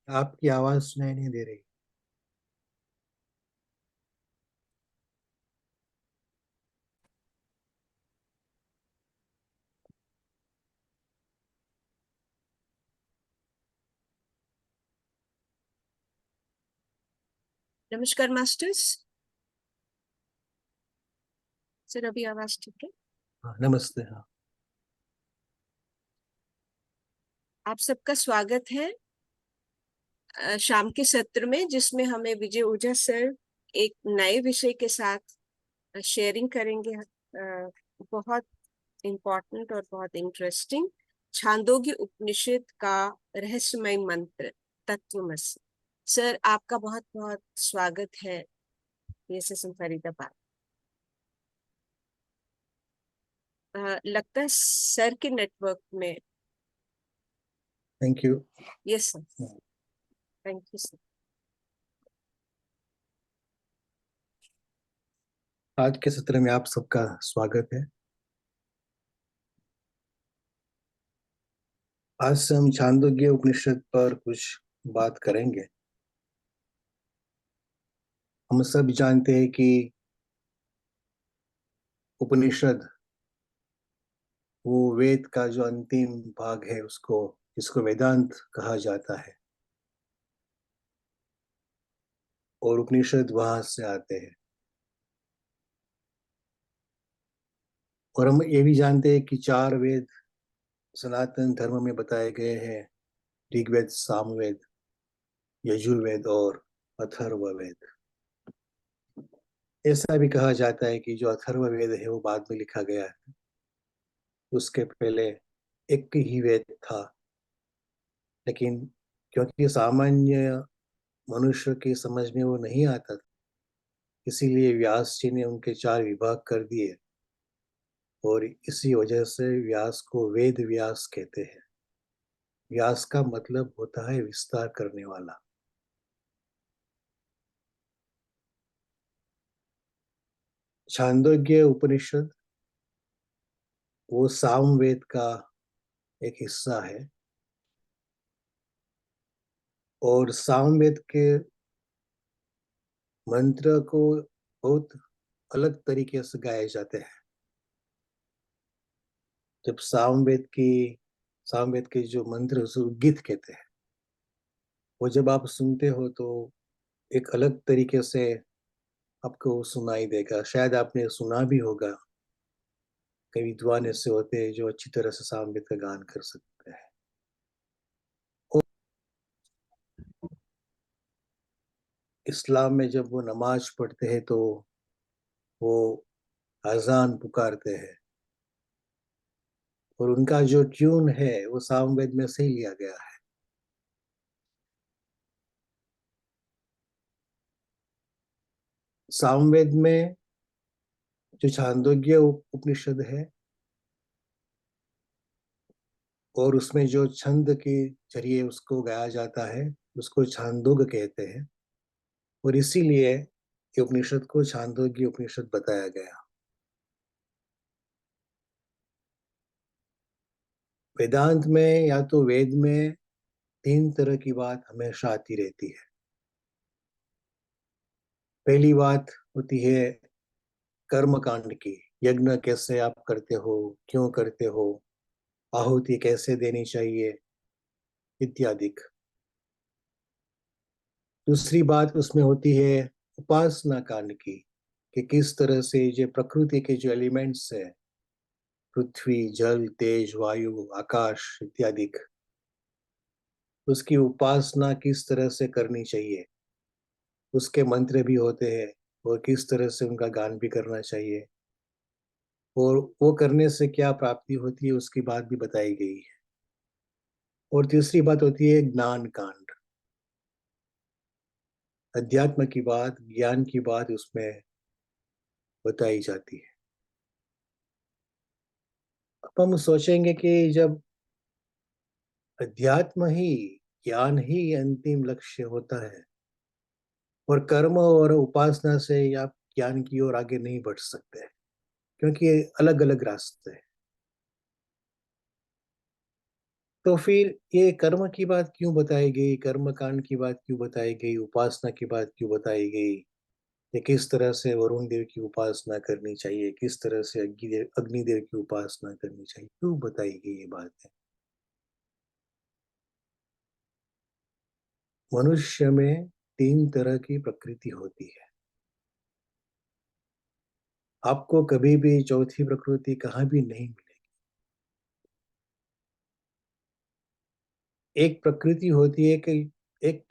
आपकी आवाज सुनाई नहीं दे रही। नमस्कार मास्टर्स। सर अभी आवाज ठीक है? हाँ, नमस्ते। हाँ, आप सबका स्वागत है शाम के सत्र में, जिसमें हमें विजय ओझा सर एक नए विषय के साथ शेयरिंग करेंगे। बहुत इम्पोर्टेंट और बहुत इंटरेस्टिंग, छांदोग्य उपनिषद का रहस्यमय मंत्र तत्वमसि। सर आपका बहुत बहुत स्वागत है PSSM फरीदाबाद। लगता है सर के नेटवर्क में। Thank you. Yes sir, thank you sir. आज के सत्र में आप सबका स्वागत है। आज से हम छांदोग्य उपनिषद पर कुछ बात करेंगे। हम सब जानते हैं कि उपनिषद वो वेद का जो अंतिम भाग है, उसको जिसको वेदांत कहा जाता है, और उपनिषद वहां से आते हैं। और हम ये भी जानते हैं कि चार वेद सनातन धर्म में बताए गए हैं: ऋग्वेद, सामवेद, यजुर्वेद और अथर्ववेद। ऐसा भी कहा जाता है कि जो अथर्ववेद है वो बाद में लिखा गया है, उसके पहले एक ही वेद था। लेकिन क्योंकि सामान्य मनुष्य की समझ में वो नहीं आता था, इसीलिए व्यास जी ने उनके चार विभाग कर दिए, और इसी वजह से व्यास को वेद व्यास कहते हैं। व्यास का मतलब होता है विस्तार करने वाला। छांदोग्य उपनिषद वो सामवेद का एक हिस्सा है, और सामवेद के मंत्र को बहुत अलग तरीके से गाए जाते हैं। जब सामवेद के जो मंत्र उसे गीत कहते हैं, वो जब आप सुनते हो तो एक अलग तरीके से आपको सुनाई देगा। शायद आपने सुना भी होगा, कई विद्वान ऐसे होते हैं जो अच्छी तरह से सामवेद का गान कर सकते हैं। और इस्लाम में जब वो नमाज पढ़ते हैं तो वो अजान पुकारते हैं, और उनका जो ट्यून है वो सामवेद में से ही लिया गया है। सामवेद में जो छांदोग्य उपनिषद है, और उसमें जो छंद के जरिए उसको गाया जाता है, उसको छांदोग कहते हैं, और इसीलिए ये उपनिषद को छांदोग्य उपनिषद बताया गया। वेदांत में या तो वेद में तीन तरह की बात हमेशा आती रहती है। पहली बात होती है कर्म कांड की, यज्ञ कैसे आप करते हो, क्यों करते हो, आहुति कैसे देनी चाहिए, इत्यादि। दूसरी बात उसमें होती है उपासना कांड की, कि किस तरह से जो प्रकृति के जो एलिमेंट्स है, पृथ्वी, जल, तेज, वायु, आकाश इत्यादि, उसकी उपासना किस तरह से करनी चाहिए। उसके मंत्र भी होते हैं, और किस तरह से उनका गान भी करना चाहिए, और वो करने से क्या प्राप्ति होती है उसकी बात भी बताई गई है। और तीसरी बात होती है ज्ञान कांड, अध्यात्म की बात, ज्ञान की बात उसमें बताई जाती है। अब हम सोचेंगे कि जब अध्यात्म ही, ज्ञान ही अंतिम लक्ष्य होता है, और कर्म और उपासना से आप ज्ञान की ओर आगे नहीं बढ़ सकते, क्योंकि अलग अलग रास्ते हैं। तो फिर ये कर्म की बात क्यों बताई गई, कर्म कांड की बात क्यों बताई गई, उपासना की बात क्यों बताई गई, ये किस तरह से वरुण देव की उपासना करनी चाहिए, किस तरह से अग्निदेव की उपासना करनी चाहिए, क्यों बताई गई ये बात है? मनुष्य में तीन तरह की प्रकृति होती है। आपको कभी भी चौथी प्रकृति कहाँ भी नहीं मिलेगी। एक प्रकृति होती है कि एक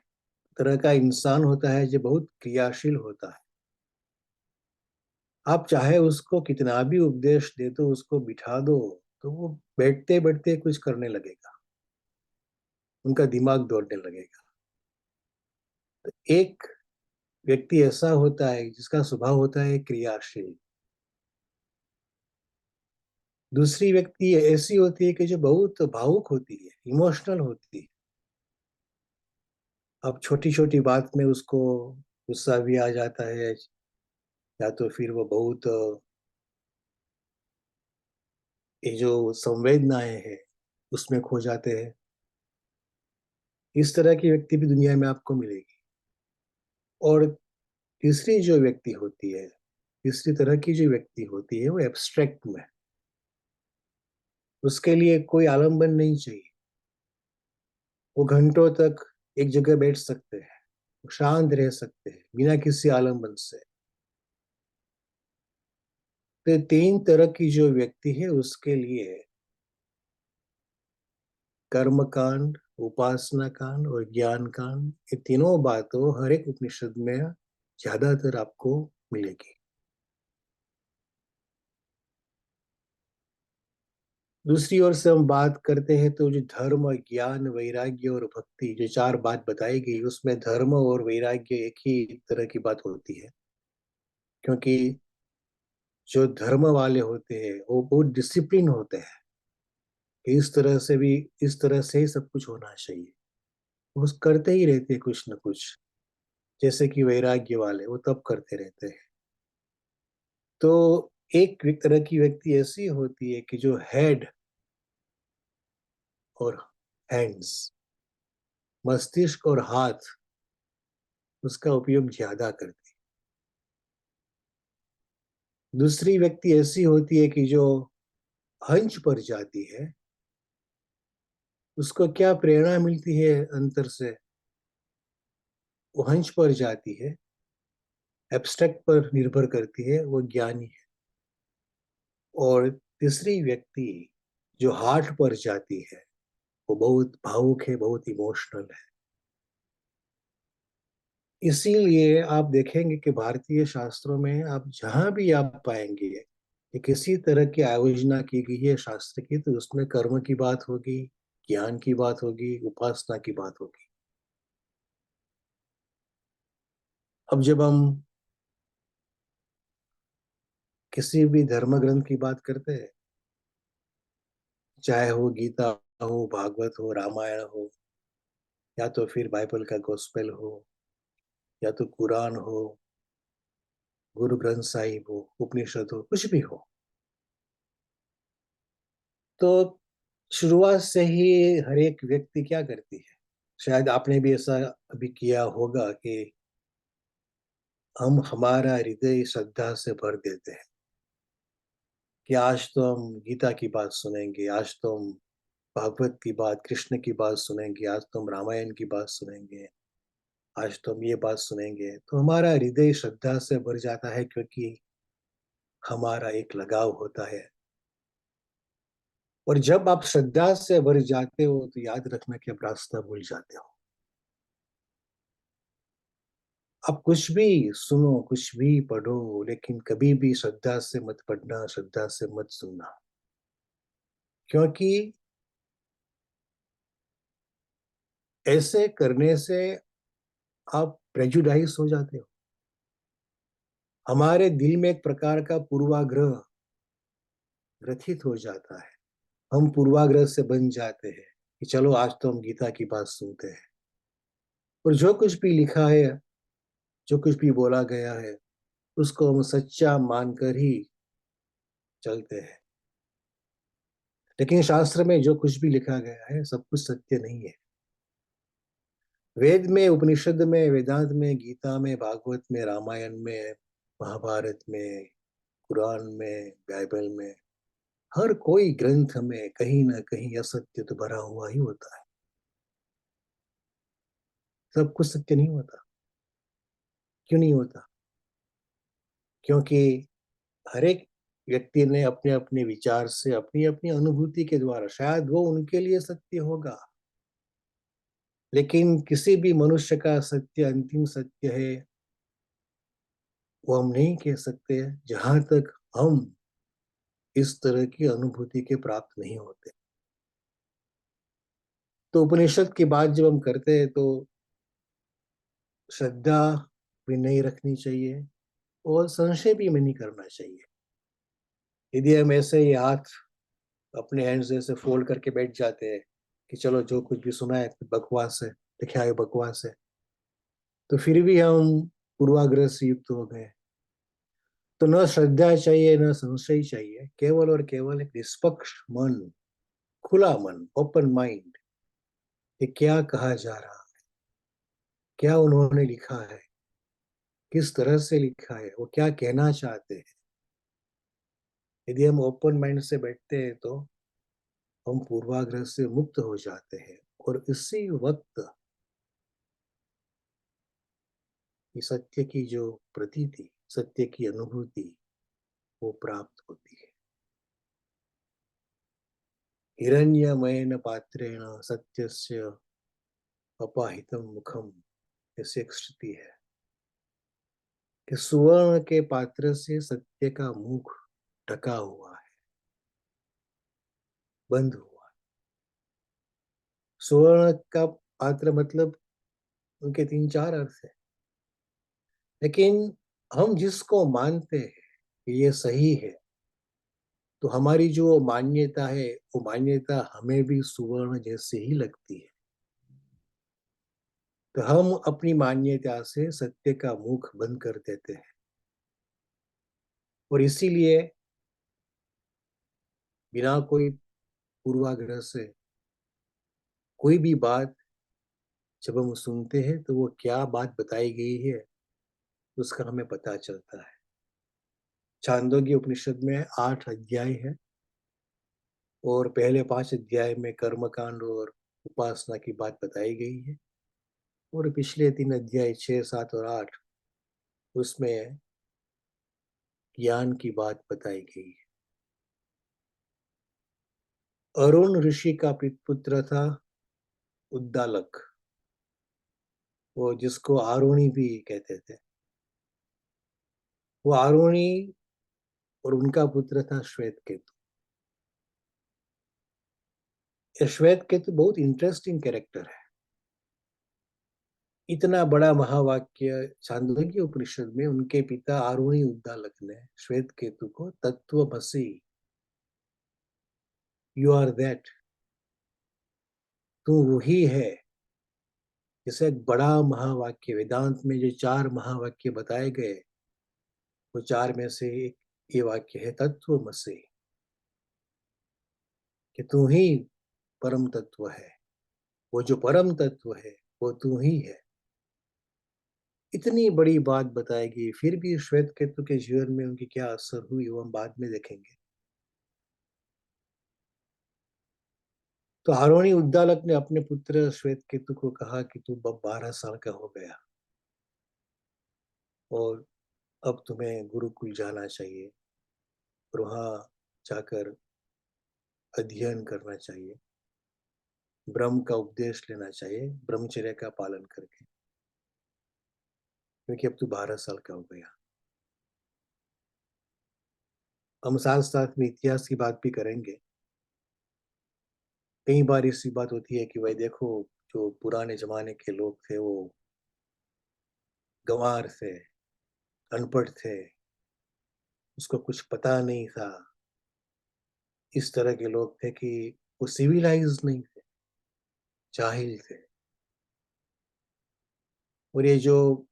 तरह का इंसान होता है जो बहुत क्रियाशील होता है। आप चाहे उसको कितना भी उपदेश दे दो, उसको बिठा दो, तो वो बैठते बैठते कुछ करने लगेगा, उनका दिमाग दौड़ने लगेगा। तो एक व्यक्ति ऐसा होता है जिसका स्वभाव होता है क्रियाशील। दूसरी व्यक्ति ऐसी होती है कि जो बहुत भावुक होती है, इमोशनल होती है। अब छोटी छोटी बात में उसको गुस्सा भी आ जाता है, या तो फिर वो बहुत ये जो संवेदनाएं हैं उसमें खो जाते हैं। इस तरह की व्यक्ति भी दुनिया में आपको मिलेगी। और तीसरी जो व्यक्ति होती है, तीसरी तरह की जो व्यक्ति होती है, वो एब्स्ट्रैक्ट में, उसके लिए कोई आलंबन नहीं चाहिए। वो घंटों तक एक जगह बैठ सकते हैं, वो शांत रह सकते हैं बिना किसी आलंबन से। तो तीन तरह की जो व्यक्ति है उसके लिए कर्म कांड, उपासना कांड और ज्ञान कांड, ये तीनों बातों हर एक उपनिषद में ज्यादातर आपको मिलेगी। दूसरी ओर से हम बात करते हैं तो जो धर्म, ज्ञान, वैराग्य और भक्ति, जो चार बात बताई गई, उसमें धर्म और वैराग्य एक ही तरह की बात होती है। क्योंकि जो धर्म वाले होते हैं वो बहुत डिसिप्लिन होते हैं कि इस तरह से ही सब कुछ होना चाहिए। वो करते ही रहते हैं कुछ न कुछ। जैसे कि वैराग्य वाले वो तब करते रहते हैं। तो एक तरह की व्यक्ति ऐसी होती है कि जो हेड और हैंड्स, मस्तिष्क और हाथ, उसका उपयोग ज्यादा करती है। दूसरी व्यक्ति ऐसी होती है कि जो हंच पर जाती है। उसको क्या प्रेरणा मिलती है अंतर से, वो हंच पर जाती है, एब्स्ट्रैक्ट पर निर्भर करती है, वो ज्ञानी है। और तीसरी व्यक्ति जो हार्ट पर जाती है, वो बहुत भावुक है, बहुत इमोशनल है। इसीलिए आप देखेंगे कि भारतीय शास्त्रों में आप जहां भी आप पाएंगे कि किसी तरह की आयोजना की गई है शास्त्र की, तो उसमें कर्म की बात होगी, ज्ञान की बात होगी, उपासना की बात होगी। अब जब हम किसी भी धर्म ग्रंथ की बात करते हैं, चाहे वो गीता हो, भागवत हो, रामायण हो, या तो फिर बाइबल का गॉस्पेल हो, या तो कुरान हो, गुरु ग्रंथ साहिब हो, उपनिषद हो, कुछ भी हो, तो शुरुआत से ही हर एक व्यक्ति क्या करती है, शायद आपने भी ऐसा अभी किया होगा कि हम हमारा हृदय श्रद्धा से भर देते हैं कि आज तो हम गीता की बात सुनेंगे, आज तो हम भागवत की बात, कृष्ण की बात सुनेंगे, आज तो हम रामायण की बात सुनेंगे, आज तो हम ये बात सुनेंगे। तो हमारा हृदय श्रद्धा से भर जाता है क्योंकि हमारा एक लगाव होता है। और जब आप श्रद्धा से भर जाते हो तो याद रखना कि आप रास्ता भूल जाते हो। आप कुछ भी सुनो, कुछ भी पढ़ो, लेकिन कभी भी श्रद्धा से मत पढ़ना, श्रद्धा से मत सुनना। क्योंकि ऐसे करने से आप प्रेजुडाइज हो जाते हो। हमारे दिल में एक प्रकार का पूर्वाग्रह ग्रथित हो जाता है। हम पूर्वाग्रह से बन जाते हैं कि चलो आज तो हम गीता की बात सुनते हैं। और जो कुछ भी लिखा है, जो कुछ भी बोला गया है, उसको हम सच्चा मानकर ही चलते हैं। लेकिन शास्त्र में जो कुछ भी लिखा गया है सब कुछ सत्य नहीं है। वेद में, उपनिषद में, वेदांत में, गीता में, भागवत में, रामायण में, महाभारत में, कुरान में, बाइबल में, हर कोई ग्रंथ में कहीं ना कहीं असत्य तो भरा हुआ ही होता है। सब कुछ सत्य नहीं होता। क्यों नहीं होता? क्योंकि हर एक व्यक्ति ने अपने अपने विचार से, अपनी अपनी अनुभूति के द्वारा, शायद वो उनके लिए सत्य होगा, लेकिन किसी भी मनुष्य का सत्य अंतिम सत्य है वो हम नहीं कह सकते जहां तक हम इस तरह की अनुभूति के प्राप्त नहीं होते। तो उपनिषद की बात जब हम करते हैं तो श्रद्धा भी नहीं रखनी चाहिए और संशय भी नहीं करना चाहिए। यदि हम ऐसे ही हाथ अपने हैंड्स ऐसे फोल्ड करके बैठ जाते हैं कि चलो जो कुछ भी सुना है बकवास है, तो क्या है बकवास है, तो फिर भी हम पूर्वाग्रह से युक्त हो गए। तो न श्रद्धा चाहिए न संशय चाहिए, केवल और केवल एक निष्पक्ष मन, खुला मन, ओपन माइंड, कि क्या कहा जा रहा है, क्या उन्होंने लिखा है, किस तरह से लिखा है, वो क्या कहना चाहते हैं। यदि हम ओपन माइंड से बैठते हैं तो हम पूर्वाग्रह से मुक्त हो जाते हैं और इसी वक्त ये सत्य की जो प्रतीति, सत्य की अनुभूति वो प्राप्त होती है। हिरण्यमयेन पात्रेण सत्यस्य अपाहितम मुखम, ऐसी एक श्रुति है कि सुवर्ण के पात्र से सत्य का मुख ढका हुआ है, बंद हुआ है। सुवर्ण का पात्र मतलब उनके तीन चार अर्थ है, लेकिन हम जिसको मानते हैं कि ये सही है, तो हमारी जो मान्यता है वो मान्यता हमें भी सुवर्ण जैसे ही लगती है। तो हम अपनी मान्यता से सत्य का मुख बंद कर देते हैं और इसीलिए बिना कोई पूर्वाग्रह से कोई भी बात जब हम सुनते हैं तो वो क्या बात बताई गई है उसका हमें पता चलता है। छांदोग्य उपनिषद में 8 अध्याय है और पहले 5 अध्याय में कर्मकांड और उपासना की बात बताई गई है और पिछले 3 अध्याय 6, 7 और 8 उसमें ज्ञान की बात बताई गई है। अरुण ऋषि का पुत्र था उद्दालक, वो जिसको आरुणि भी कहते थे। वो आरुणि और उनका पुत्र था श्वेत केतु। ये श्वेत केतु बहुत इंटरेस्टिंग कैरेक्टर है। इतना बड़ा महावाक्य छांदोग्य उपनिषद में उनके पिता आरुणि उद्दालक ने श्वेत केतु को तत्वमसि, यू आर दैट, तू वही है। जैसे एक बड़ा महावाक्य वेदांत में जो 4 महावाक्य बताए गए, वो 4 में से एक ये वाक्य है तत्वमसि, कि तू ही परम तत्व है, वो जो परम तत्व है वो तू ही है। इतनी बड़ी बात बताएगी, फिर भी श्वेत केतु के जीवन में उनकी क्या असर हुई वो हम बाद में देखेंगे। तो आरोणी उद्दालक ने अपने पुत्र श्वेत केतु को कहा कि तू अब 12 साल का हो गया और अब तुम्हें गुरुकुल जाना चाहिए और वहां जाकर अध्ययन करना चाहिए, ब्रह्म का उपदेश लेना चाहिए, ब्रह्मचर्य का पालन करके, क्योंकि अब तू 12 साल का हो गया। हम साथ साथ में इतिहास की बात भी करेंगे। कई बार ऐसी बात होती है कि भाई देखो, जो पुराने जमाने के लोग थे वो गंवार थे, अनपढ़ थे, उसको कुछ पता नहीं था, इस तरह के लोग थे कि वो सिविलाइज नहीं थे, जाहिल थे। और ये जो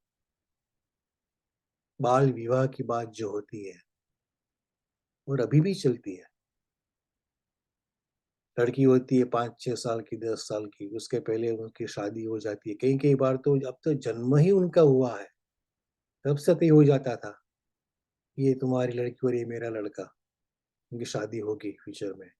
बाल विवाह की बात जो होती है और अभी भी चलती है, लड़की होती है 5-6 साल की, 10 साल की, उसके पहले उनकी शादी हो जाती है। कई कई बार तो अब तो जन्म ही उनका हुआ है तब से तय हो जाता था ये तुम्हारी लड़की और ये मेरा लड़का, उनकी शादी होगी फ्यूचर में।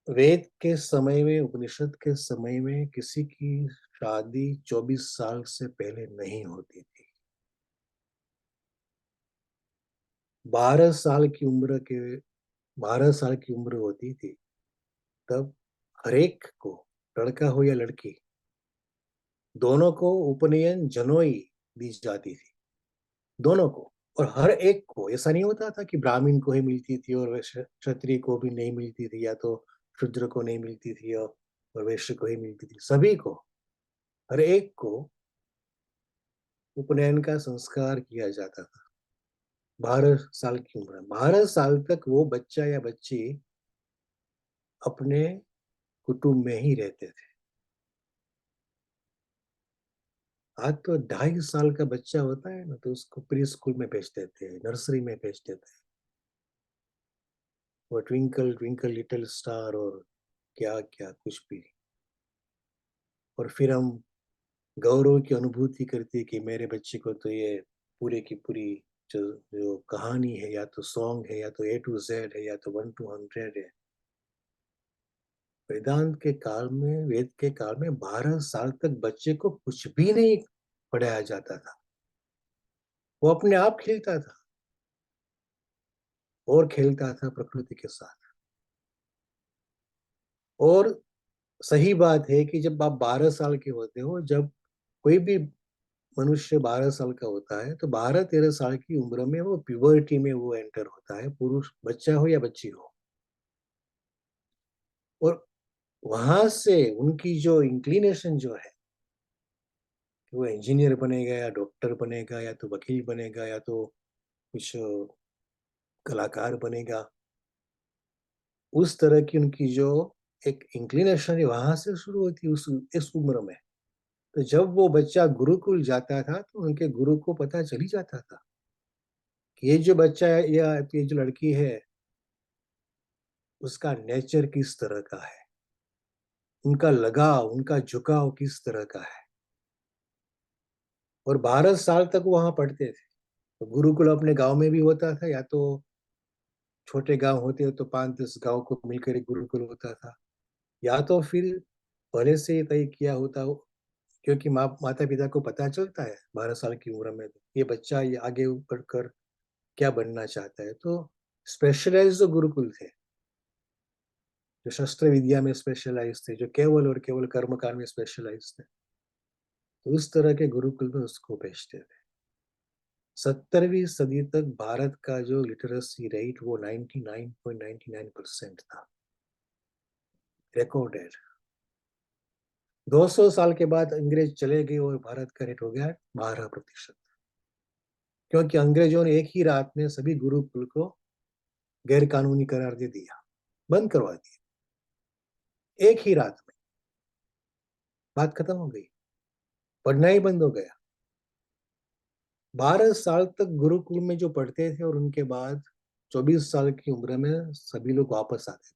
वेद के समय में, उपनिषद के समय में किसी की शादी 24 साल से पहले नहीं होती थी। 12 साल की उम्र के 12 साल की उम्र होती थी तब हरेक को, लड़का हो या लड़की, दोनों को उपनयन जनोई दी जाती थी, दोनों को। और हर एक को, ऐसा नहीं होता था कि ब्राह्मण को ही मिलती थी और क्षत्रिय को भी नहीं मिलती थी, या तो शूद्र को नहीं मिलती थी और वैश्य को ही मिलती थी। सभी को, हर एक को उपनयन का संस्कार किया जाता था। 12 साल की उम्र, 12 साल तक वो बच्चा या बच्ची अपने कुटुंब में ही रहते थे। आज तो 2.5 साल का बच्चा होता है ना, तो उसको प्री स्कूल में भेज देते हैं, नर्सरी में भेज देते हैं। वो ट्विंकल ट्विंकल लिटिल स्टार और क्या क्या कुछ भी। और फिर हम गौरव की अनुभूति करती है कि मेरे बच्चे को तो ये पूरे की पूरी जो जो कहानी है, या तो सॉन्ग है, या तो A to Z है, या तो 1 to 100 है। वेद के काल में 12 साल तक बच्चे को कुछ भी नहीं पढ़ाया जाता था। वो अपने आप खेलता था और खेलता था प्रकृति के साथ। और सही बात है कि जब आप 12 साल के होते हो, जब कोई भी मनुष्य 12 साल का होता है, तो 12-13 साल की उम्र में वो प्यूबर्टी में वो एंटर होता है, पुरुष बच्चा हो या बच्ची हो। और वहां से उनकी जो इंक्लिनेशन जो है, कि वो इंजीनियर बनेगा या डॉक्टर बनेगा या तो वकील बनेगा या तो कुछ कलाकार बनेगा, उस तरह की उनकी जो एक इंक्लिनेशन है वहां से शुरू होती है इस उम्र में। तो जब वो बच्चा गुरुकुल जाता था तो उनके गुरु को पता चली जाता था कि ये जो बच्चा है या ये जो लड़की है, उसका नेचर किस तरह का है, उनका लगाव, उनका झुकाव किस तरह का है। और 12 साल तक वहां पढ़ते थे। तो गुरुकुल अपने गांव में भी होता था, या तो छोटे गांव होते तो 5-10 गांव को मिलकर एक गुरुकुल होता था, या तो फिर पहले से ही तय किया होता हो। क्योंकि माता पिता को पता चलता है 12 साल की उम्र में तो ये बच्चा ये आगे बढ़कर क्या बनना चाहता है। तो स्पेशलाइज्ड जो गुरुकुल थे, जो शस्त्र विद्या में स्पेशलाइज थे, जो केवल और केवल कर्मकांड में स्पेशलाइज थे, तो उस तरह के गुरुकुल में उसको भेजते थे। 17वीं सदी तक भारत का जो लिटरेसी रेट वो 99.99% था, रिकॉर्डेड। 200 साल के बाद अंग्रेज चले गए और भारत का रेट हो गया 12%। क्योंकि अंग्रेजों ने एक ही रात में सभी गुरुकुल को गैर कानूनी करार दे दिया, बंद करवा दिया, एक ही रात में। बात खत्म हो गई, पढ़ना ही बंद हो गया। 12 साल तक गुरुकुल में जो पढ़ते थे और उनके बाद 24 साल की उम्र में सभी लोग वापस आते थे।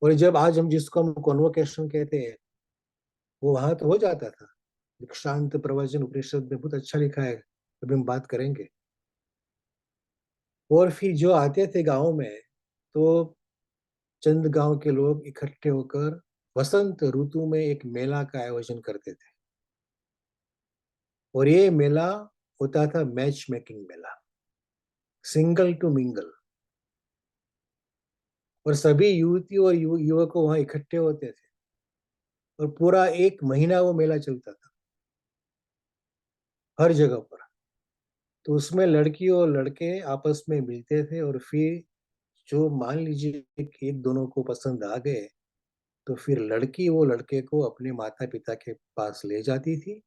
और जब आज हम जिसको हम कॉन्वोकेशन कहते हैं, वो वहां तो हो जाता था। दीक्षांत प्रवचन उपनिषद में बहुत अच्छा लिखा है, अभी हम बात करेंगे। और फिर जो आते थे गांव में, तो चंद गांव के लोग इकट्ठे होकर वसंत ऋतु में एक मेला का आयोजन करते थे। और ये मेला होता था मैच मेकिंग मेला, सिंगल टू मिंगल। और सभी युवती और युवक वहां इकट्ठे होते थे और पूरा 1 महीना वो मेला चलता था हर जगह पर। तो उसमें लड़की और लड़के आपस में मिलते थे, और फिर जो मान लीजिए कि एक दोनों को पसंद आ गए, तो फिर लड़की वो लड़के को अपने माता पिता के पास ले जाती थी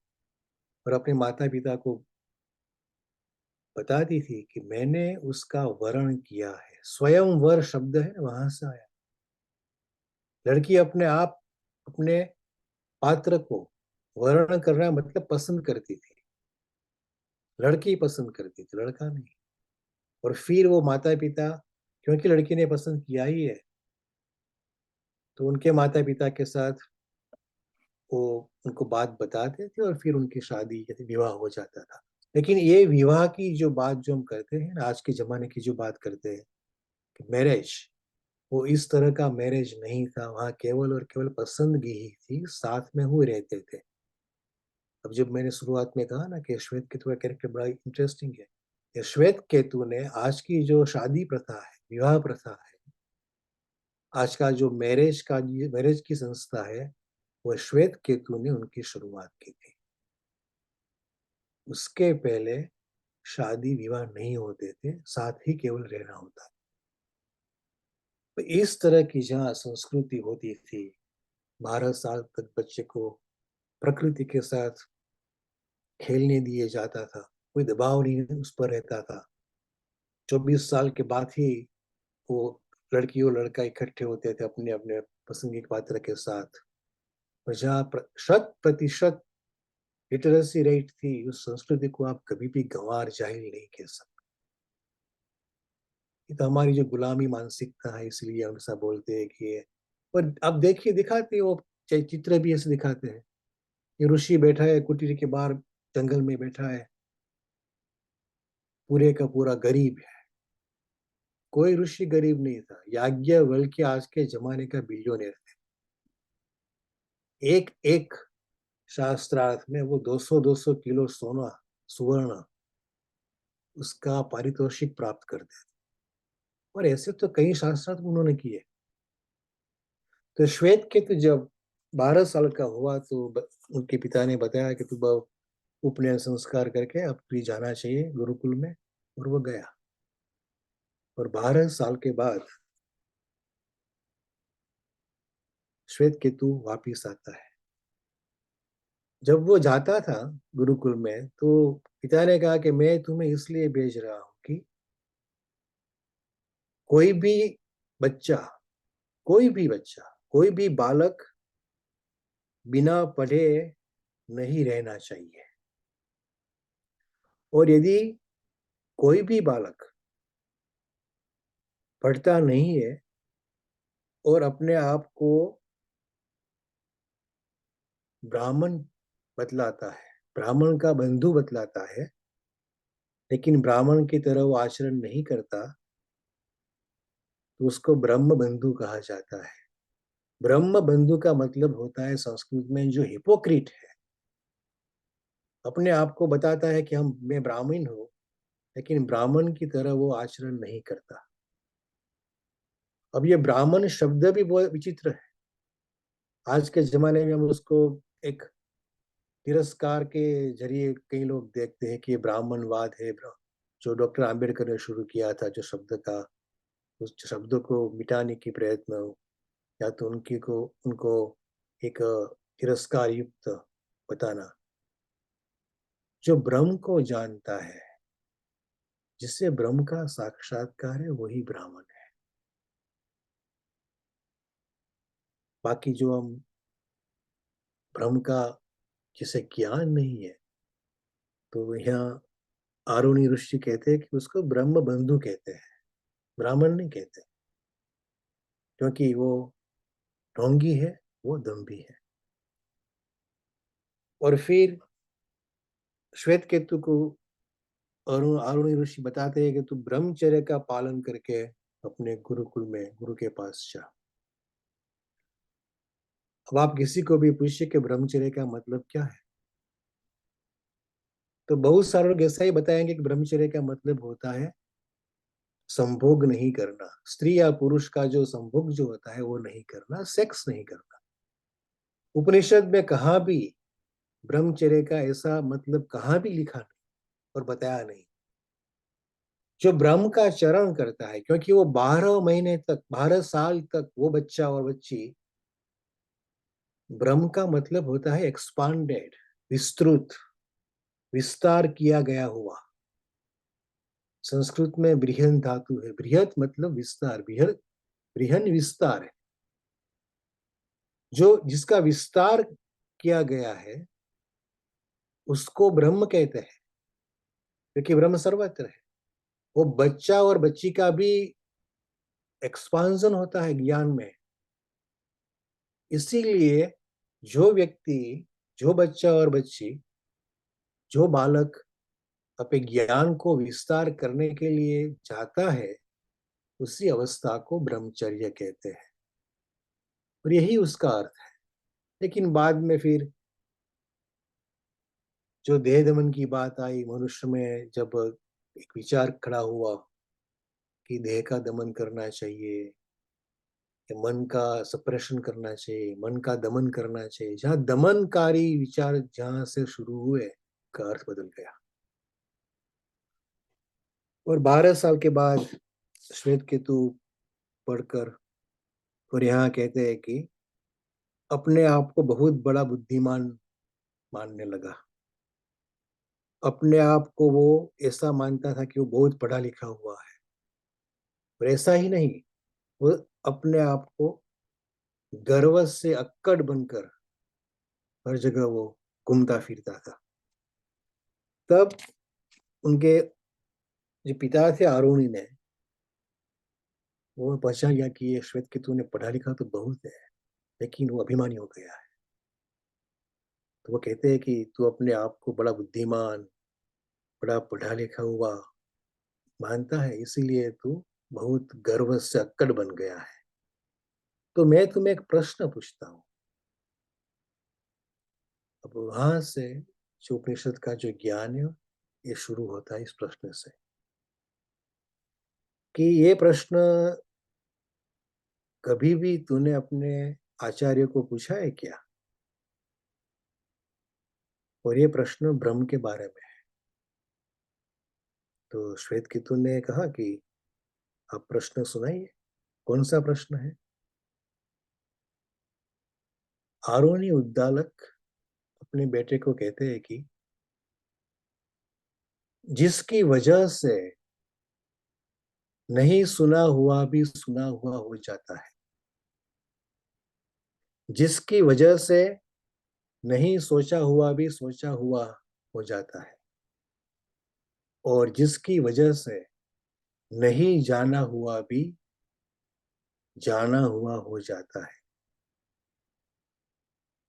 और अपने माता पिता को बताती थी कि मैंने उसका वरण किया है। स्वयंवर शब्द है वहां से आया। लड़की अपने आप अपने पात्र को वर्ण करना मतलब पसंद करती थी, लड़की पसंद करती थी, लड़का नहीं। और फिर वो माता पिता क्योंकि लड़की ने पसंद किया ही है, तो उनके माता पिता के साथ वो उनको बात बताते थे और फिर उनकी शादी या विवाह हो जाता था। लेकिन ये विवाह की जो बात जो हम करते हैं ना, आज के जमाने की जो बात करते हैं, मैरिज, वो इस तरह का मैरिज नहीं था। वहाँ केवल और केवल पसंदगी ही थी, साथ में हुए रहते थे। अब जब मैंने शुरुआत में कहा ना कि श्वेत केतु का कैरेक्टर बड़ा इंटरेस्टिंग है, ये श्वेत केतु ने आज की जो शादी प्रथा है, विवाह प्रथा है, आज का जो मैरिज की संस्था है, वो श्वेत केतु ने उनकी शुरुआत की थी। उसके पहले शादी विवाह नहीं होते थे, साथ ही केवल रहना होता। तो इस तरह की जहाँ संस्कृति होती थी, 12 साल तक बच्चे को प्रकृति के साथ खेलने दिए जाता था, कोई दबाव नहीं उस पर रहता था। 24 साल के बाद ही वो लड़की और लड़का इकट्ठे होते थे अपने अपने पसंद के पात्र के साथ। और जहाँ 100% लिटरेसी रेट थी, उस संस्कृति को आप कभी भी गंवार जाहिल नहीं कह सकते। ये तो हमारी जो गुलामी मानसिकता है, इसलिए हम ऐसा बोलते हैं कि ये। और अब देखिए, दिखाते वो चित्र भी ऐसे दिखाते हैं। ये ऋषि बैठा है कुटीर के बाहर, जंगल में बैठा है, पूरे का पूरा गरीब है। कोई ऋषि गरीब नहीं था। याज्ञवल्क्य आज के जमाने का बिलियोनियर थे। एक एक शास्त्रार्थ में वो 200-200 किलो सोना, सुवर्ण, उसका पारितोषिक प्राप्त करते थे। और ऐसे तो कई शास्त्रार्थ उन्होंने किए। तो श्वेत केतु जब 12 साल का हुआ तो उनके पिता ने बताया कि तू उपनयन संस्कार करके अब तू जाना चाहिए गुरुकुल में। और वो गया। और 12 साल के बाद श्वेत केतु वापिस आता है। जब वो जाता था गुरुकुल में, तो पिता ने कहा कि मैं तुम्हें इसलिए भेज रहा हूं कि कोई भी बच्चा, कोई भी बच्चा, कोई भी बालक बिना पढ़े नहीं रहना चाहिए। और यदि कोई भी बालक पढ़ता नहीं है और अपने आप को ब्राह्मण बतलाता है, ब्राह्मण का बंधु बतलाता है, लेकिन ब्राह्मण की तरह वो आचरण नहीं करता, तो उसको ब्रह्म बंधु कहा जाता है। ब्रह्म बंधु का मतलब होता है संस्कृत में जो हिपोक्रीट है, अपने आप को बताता है कि हम मैं ब्राह्मण हूं, लेकिन ब्राह्मण की तरह वो आचरण नहीं करता। अब ये ब्राह्मण शब्द भी बहुत विचित्र है। आज के जमाने में हम उसको एक तिरस्कार के जरिए कई लोग देखते हैं कि ये ब्राह्मणवाद है, जो डॉक्टर आम्बेडकर ने शुरू किया था, जो शब्द का, उस शब्द को मिटाने की प्रयत्न हो, या तो उनको एक तिरस्कार युक्त बताना। जो ब्रह्म को जानता है, जिससे ब्रह्म का साक्षात्कार है, वही ब्राह्मण है। बाकी जो हम ब्रह्म का जिसे ज्ञान नहीं है, तो यहाँ आरुणि ऋषि कहते हैं कि उसको ब्रह्म बंधु कहते हैं, ब्राह्मण नहीं कहते, क्योंकि वो ढोंगी है, वो दम्भी है। और फिर श्वेत केतु को आरुणि ऋषि बताते हैं कि तू ब्रह्मचर्य का पालन करके अपने गुरुकुल में गुरु के पास जा। अब आप किसी को भी पूछिए कि ब्रह्मचर्य का मतलब क्या है, तो बहुत सारे लोग ऐसा ही बताएंगे कि ब्रह्मचर्य का मतलब होता है संभोग नहीं करना, स्त्री या पुरुष का जो संभोग जो होता है वो नहीं करना, सेक्स नहीं करना। उपनिषद में कहाँ भी ब्रह्मचर्य का ऐसा मतलब कहाँ भी लिखा नहीं और बताया नहीं। जो ब्रह्म का चरण करता है, क्योंकि वो 12 महीने तक, 12 साल तक वो बच्चा और बच्ची, ब्रह्म का मतलब होता है एक्सपांडेड, विस्तृत, विस्तार किया गया हुआ। संस्कृत में बृहन धातु है, बृहत मतलब विस्तार, बृहन बृहन विस्तार है। जो जिसका विस्तार किया गया है उसको ब्रह्म कहते हैं, क्योंकि ब्रह्म सर्वत्र है। वो बच्चा और बच्ची का भी एक्सपांसन होता है ज्ञान में। इसीलिए जो व्यक्ति, जो बच्चा और बच्ची, जो बालक अपने ज्ञान को विस्तार करने के लिए चाहता है, उसी अवस्था को ब्रह्मचर्य कहते हैं, और यही उसका अर्थ है। लेकिन बाद में फिर जो देह दमन की बात आई मनुष्य में, जब एक विचार खड़ा हुआ कि देह का दमन करना चाहिए, कि मन का सप्रेशन करना चाहिए, मन का दमन करना चाहिए, जहां दमनकारी विचार जहां से शुरू हुए, का अर्थ बदल गया। और 12 साल के बाद श्वेत केतु पढ़कर और यहाँ कहते हैं कि अपने आप को बहुत बड़ा बुद्धिमान मानने लगा। अपने आप को वो ऐसा मानता था कि वो बहुत पढ़ा लिखा हुआ है, और ऐसा ही नहीं, वो अपने आप को गर्व से अक्कड़ बनकर हर जगह वो घूमता फिरता था। तब उनके जो पिता थे आरुणि ने, वो पहचान लिया कि ये श्वेत केतु ने पढ़ा लिखा तो बहुत है, लेकिन वो अभिमानी हो गया है। तो वो कहते हैं कि तू अपने आप को बड़ा बुद्धिमान, बड़ा पढ़ा लिखा हुआ मानता है, इसीलिए तू बहुत गर्व से अक्कड़ बन गया है। तो मैं तुम्हें एक प्रश्न पूछता हूँ। अब वहां से जो उपनिषद का जो ज्ञान है, ये शुरू होता है इस प्रश्न से, कि ये प्रश्न कभी भी तूने अपने आचार्य को पूछा है क्या? और ये प्रश्न ब्रह्म के बारे में है। तो श्वेत केतु ने कहा कि आप प्रश्न सुनाइए, कौन सा प्रश्न है? आरोनी उद्दालक अपने बेटे को कहते हैं कि जिसकी वजह से नहीं सुना हुआ भी सुना हुआ हो जाता है, जिसकी वजह से नहीं सोचा हुआ भी सोचा हुआ हो जाता है, और जिसकी वजह से नहीं जाना हुआ भी जाना हुआ हो जाता है,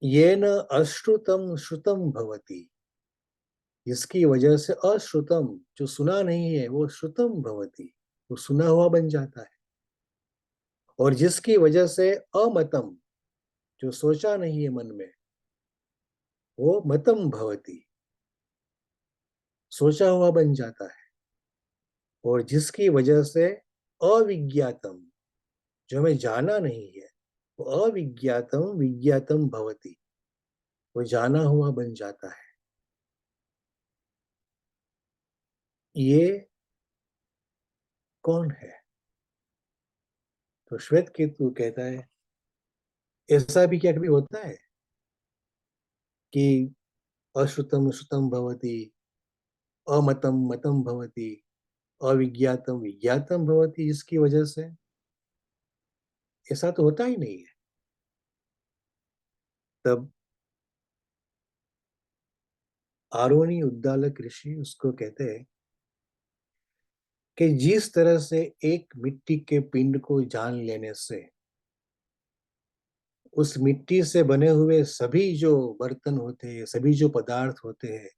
ये न अश्रुतम श्रुतम भवति, जिसकी वजह से अश्रुतम, जो सुना नहीं है, वो श्रुतम भवति, वो सुना हुआ बन जाता है, और जिसकी वजह से अमतम, जो सोचा नहीं है मन में, वो मतम भवति, सोचा हुआ बन जाता है, और जिसकी वजह से अविज्ञातम, जो हमें जाना नहीं है, वो अविज्ञातम विज्ञातम भवति, वो जाना हुआ बन जाता है। ये कौन है? तो श्वेत केतु कहता है, ऐसा भी क्या कभी होता है कि अश्रुतम श्रुतम भवति, अमतम मतम भवति, अविज्ञातम विज्ञातम भवति, इसकी वजह से? ऐसा तो होता ही नहीं है। तब आरोनी उद्दालक ऋषि उसको कहते हैं कि जिस तरह से एक मिट्टी के पिंड को जान लेने से उस मिट्टी से बने हुए सभी जो बर्तन होते हैं, सभी जो पदार्थ होते हैं,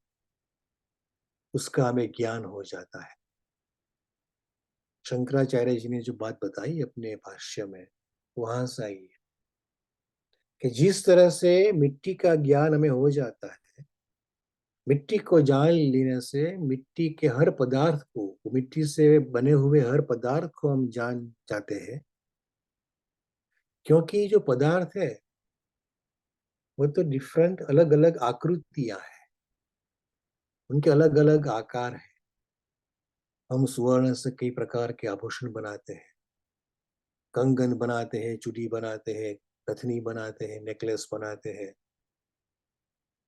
उसका हमें ज्ञान हो जाता है। शंकराचार्य जी ने जो बात बताई अपने भाष्य में, वहां से आई है कि जिस तरह से मिट्टी का ज्ञान हमें हो जाता है, मिट्टी को जान लेने से मिट्टी के हर पदार्थ को, मिट्टी से बने हुए हर पदार्थ को हम जान जाते हैं, क्योंकि जो पदार्थ है वो तो डिफरेंट, अलग अलग आकृतियां हैं, उनके अलग अलग आकार हैं। हम स्वर्ण से कई प्रकार के आभूषण बनाते हैं, कंगन बनाते हैं, चूड़ी बनाते हैं, नथनी बनाते हैं, नेकलेस बनाते हैं,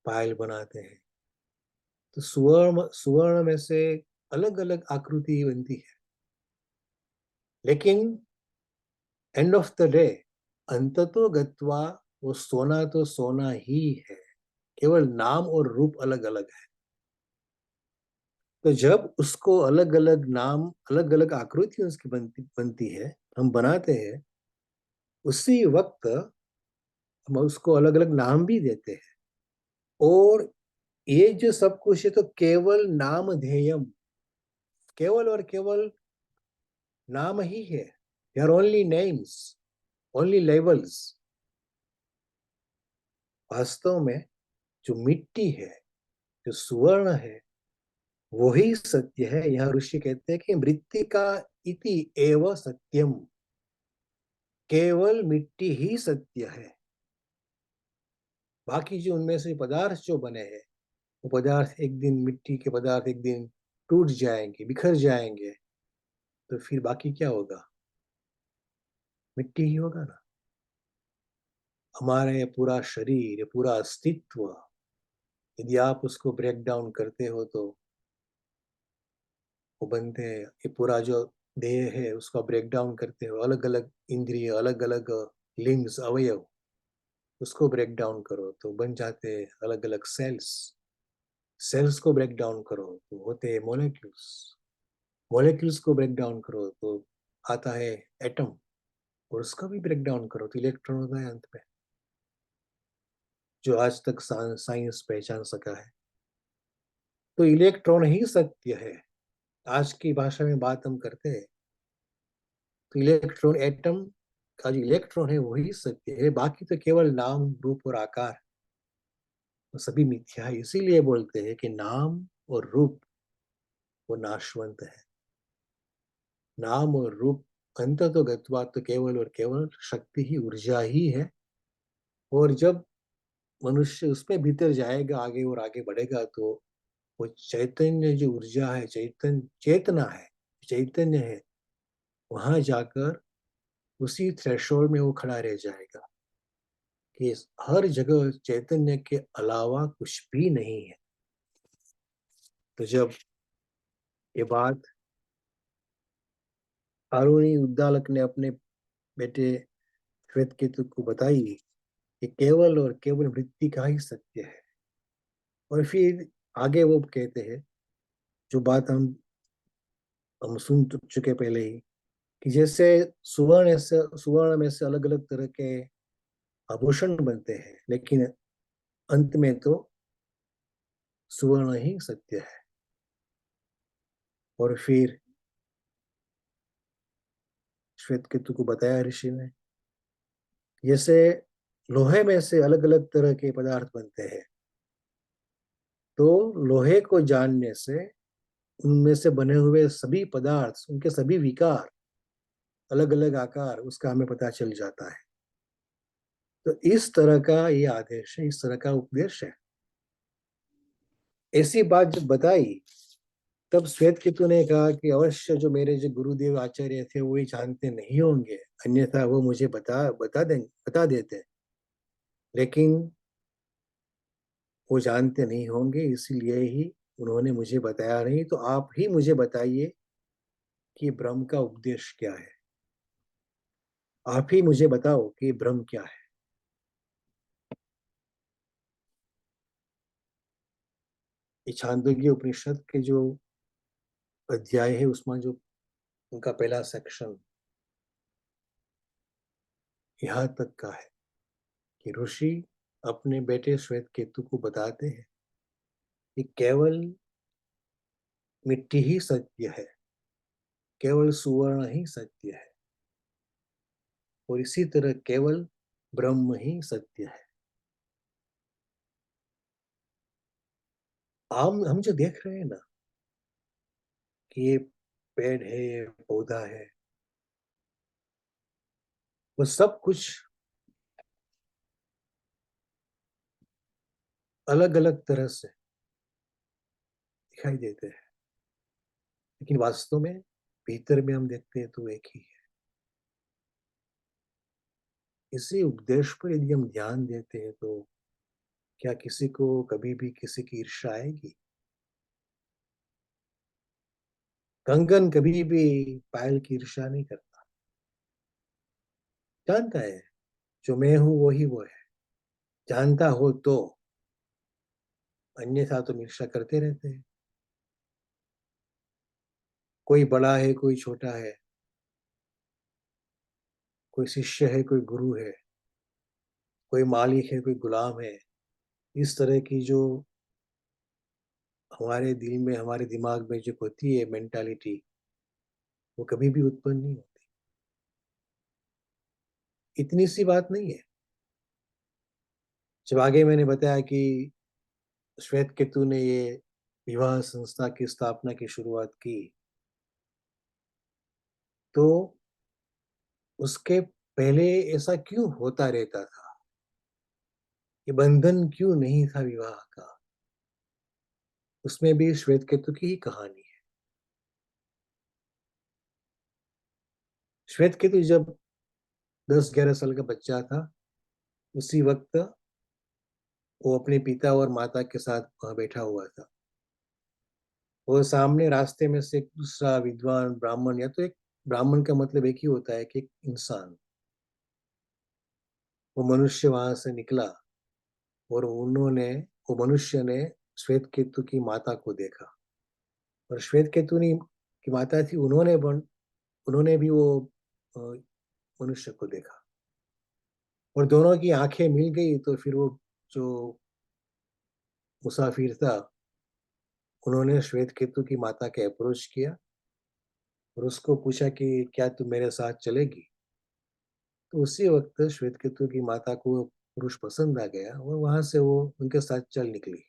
पायल बनाते हैं। तो स्वर्ण स्वर्ण में से अलग अलग आकृति बनती है, लेकिन एंड ऑफ द डे अंततो गत्वा वो सोना तो सोना ही है, केवल नाम और रूप अलग अलग है। तो जब उसको अलग अलग नाम, अलग अलग आकृति उसकी बनती बनती है, हम बनाते हैं, उसी वक्त हम उसको अलग अलग नाम भी देते हैं। और ये जो सब कुछ है तो केवल नामधेयम, केवल और केवल नाम ही है। They are only names, only labels. वास्तव में जो मिट्टी है, जो सुवर्ण है, वही सत्य है। यहाँ ऋषि कहते हैं कि मृत्तिका इति एव सत्यम, केवल मिट्टी ही सत्य है। बाकी जो उनमें से पदार्थ जो बने हैं, वो पदार्थ एक दिन, मिट्टी के पदार्थ एक दिन टूट जाएंगे, बिखर जाएंगे, तो फिर बाकी क्या होगा? मिट्टी ही होगा ना। हमारा ये पूरा शरीर, ये पूरा अस्तित्व, यदि आप उसको ब्रेक डाउन करते हो तो वो बनते हैं। ये पूरा जो देह है उसका ब्रेक डाउन करते हो, अलग अलग इंद्रिय, अलग अलग लिम्स, अवयव, उसको ब्रेक डाउन करो तो बन जाते हैं अलग अलग सेल्स। सेल्स को ब्रेक डाउन करो तो होते हैं मोलेक्यूल्स। मोलेक्यूल्स को ब्रेक डाउन करो तो आता है एटम। और उसका भी ब्रेक डाउन करो तो इलेक्ट्रॉन होता है अंत में, जो आज तक साइंस पहचान सका है। तो इलेक्ट्रॉन ही सत्य है। आज की भाषा में बात हम करते हैं तो इलेक्ट्रॉन, एटम का जो इलेक्ट्रॉन है वही सत्य है। बाकी तो केवल नाम, रूप और आकार, तो सभी मिथ्या है। इसीलिए बोलते हैं कि नाम और रूप वो नाशवंत है। नाम और रूप अंत तो गत्वा तो केवल और केवल शक्ति ही, ऊर्जा ही है। और जब मनुष्य उसमें भीतर जाएगा, आगे और आगे बढ़ेगा, तो वो चैतन्य जो ऊर्जा है, चेतना है, चैतन्य है, वहां जाकर उसी थ्रेशोल्ड में वो खड़ा रह जाएगा कि हर जगह चैतन्य के अलावा कुछ भी नहीं है। तो जब ये बात आरुणि उद्दालक ने अपने बेटे श्वेतकेतु को बताई कि केवल और केवल वृत्ति का ही सत्य है, और फिर आगे वो कहते हैं जो बात हम सुन चुके पहले ही, कि जैसे सुवर्ण में से अलग अलग तरह के आभूषण बनते हैं, लेकिन अंत में तो सुवर्ण ही सत्य है। और फिर श्वेतकेतु को बताया ऋषि ने, जैसे लोहे में से अलग अलग तरह के पदार्थ बनते हैं, तो लोहे को जानने से उनमें से बने हुए सभी पदार्थ, उनके सभी विकार, अलग अलग आकार, उसका हमें पता चल जाता है। तो इस तरह का ये आदेश है, इस तरह का उपदेश है। ऐसी बात जब बताई, तब श्वेतकेतु ने कहा कि अवश्य जो मेरे जो गुरुदेव आचार्य थे वो ही जानते नहीं होंगे, अन्यथा वो मुझे बता देते। लेकिन वो जानते नहीं होंगे, इसलिए ही उन्होंने मुझे बताया नहीं। तो आप ही मुझे बताइए कि ब्रह्म का उपदेश क्या है। आप ही मुझे बताओ कि ब्रह्म क्या है। ये छांदोग्य उपनिषद के जो अध्याय है, उसमें जो उनका पहला सेक्शन यहाँ तक का है कि ऋषि अपने बेटे श्वेत केतु को बताते हैं कि केवल मिट्टी ही सत्य है, केवल सुवर्ण ही सत्य है, और इसी तरह केवल ब्रह्म ही सत्य है। हम जो देख रहे हैं ना, कि ये पेड़ है, ये पौधा है, वो सब कुछ अलग अलग तरह से दिखाई देते हैं, लेकिन वास्तव में भीतर में हम देखते हैं तो एक ही है। इसी उपदेश पर यदि हम ध्यान देते हैं तो क्या किसी को कभी भी किसी की ईर्ष्या आएगी? कंगन कभी भी पायल की ईर्ष्या नहीं करता, जानता है जो मैं हूं वही वो है। जानता हो तो, अन्यथा तो ईर्ष्या करते रहते हैं। कोई बड़ा है, कोई छोटा है, कोई शिष्य है, कोई गुरु है, कोई मालिक है, कोई गुलाम है। इस तरह की जो हमारे दिल में, हमारे दिमाग में जो होती है मेंटालिटी, वो कभी भी उत्पन्न नहीं होती। इतनी सी बात नहीं है। जब आगे मैंने बताया कि श्वेत केतु ने ये विवाह संस्था की स्थापना की शुरुआत की, तो उसके पहले ऐसा क्यों होता रहता था? ये बंधन क्यों नहीं था विवाह का? उसमें भी श्वेत केतु की ही कहानी है। श्वेत केतु जब 10-11 साल का बच्चा था, उसी वक्त वो अपने पिता और माता के साथ वहां बैठा हुआ था। वो सामने रास्ते में से एक दूसरा विद्वान ब्राह्मण, या तो एक ब्राह्मण का मतलब एक ही होता है कि एक इंसान, वो मनुष्य वहां से निकला, और वो मनुष्य ने श्वेत केतु की माता को देखा। और श्वेत केतु की माता थी, उन्होंने भी वो अ, मनुष्य को देखा, और दोनों की आंखें मिल गई। तो फिर वो जो मुसाफिर था, उन्होंने श्वेत केतु की माता के अप्रोच किया और उसको पूछा कि क्या तू मेरे साथ चलेगी? तो उसी वक्त श्वेत केतु की माता को वो पुरुष पसंद आ गया, और वहां से वो उनके साथ चल निकली।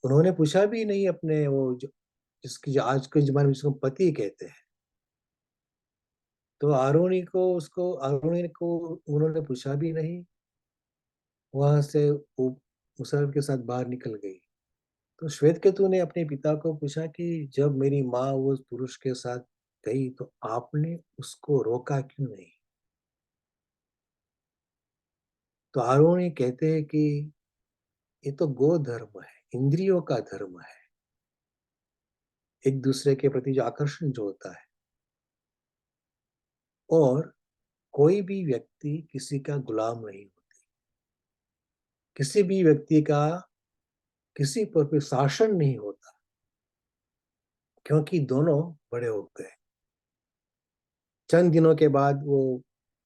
उन्होंने पूछा भी नहीं अपने वो जो आज के जमाने में जिसको पति कहते हैं, तो आरुणि को उन्होंने पूछा भी नहीं। वहां से वो मुसाफिर के साथ बाहर निकल गई। तो श्वेतकेतु ने अपने पिता को पूछा कि जब मेरी माँ उस पुरुष के साथ गई, तो आपने उसको रोका क्यों नहीं? तो आरुणि कहते हैं कि ये तो गो धर्म है, इंद्रियों का धर्म है, एक दूसरे के प्रति जो आकर्षण जो होता है। और कोई भी व्यक्ति किसी का गुलाम नहीं होती, किसी भी व्यक्ति का किसी पर कोई शासन नहीं होता, क्योंकि दोनों बड़े हो गए। चंद दिनों के बाद वो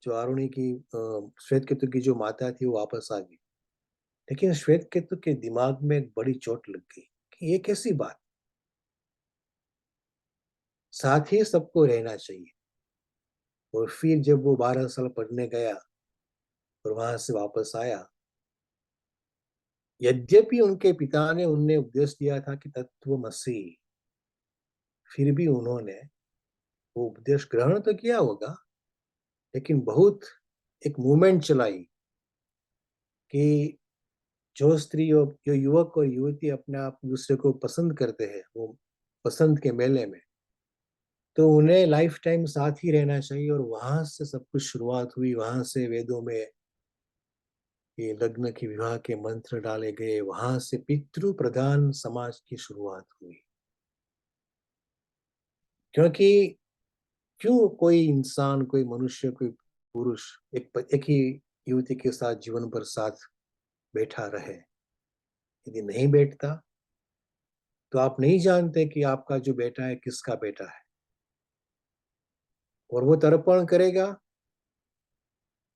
जो आरुणि की श्वेत केतु की जो माता थी, वो वापस आ गई। लेकिन श्वेत केतु के दिमाग में एक बड़ी चोट लग गई कि ये कैसी बात, साथ ही सबको रहना चाहिए। और फिर जब वो 12 साल पढ़ने गया और वहां से वापस आया, यद्यपि उनके पिता ने उन्हें उपदेश दिया था कि तत्वमसि, फिर भी उन्होंने वो उपदेश ग्रहण तो किया होगा, लेकिन बहुत एक मूवमेंट चलाई कि जो स्त्री और जो युवक और युवती अपने आप दूसरे को पसंद करते हैं, वो पसंद के मेले में, तो उन्हें लाइफ टाइम साथ ही रहना चाहिए। और वहां से सब कुछ शुरुआत हुई। वहां से वेदों में ये लग्न की विवाह के मंत्र डाले गए। वहां से पितृ प्रधान समाज की शुरुआत हुई। क्योंकि क्यों कोई इंसान, कोई मनुष्य, कोई पुरुष एक ही युवती के साथ जीवन भर साथ बैठा रहे? यदि नहीं बैठता, तो आप नहीं जानते कि आपका जो बेटा है किसका बेटा है। और वो तर्पण करेगा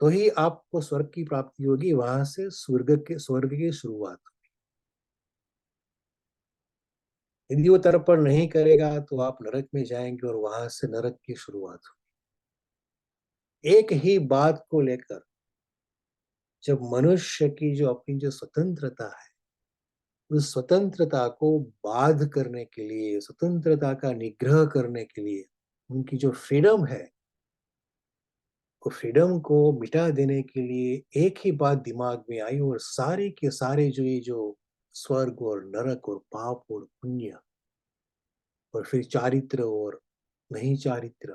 तो ही आपको स्वर्ग की प्राप्ति होगी। वहां से स्वर्ग की शुरुआत। यदि वो तर्पण नहीं करेगा, तो आप नरक में जाएंगे और वहां से नरक की शुरुआत होगी। एक ही बात को लेकर, जब मनुष्य की जो अपनी जो स्वतंत्रता है, उस स्वतंत्रता को बाध करने के लिए, स्वतंत्रता का निग्रह करने के लिए, उनकी जो फ्रीडम है, वो फ्रीडम को मिटा देने के लिए एक ही बात दिमाग में आई, और सारे के सारे जो ये जो स्वर्ग और नरक और पाप और पुण्य, और फिर चारित्र और नहीं चारित्र,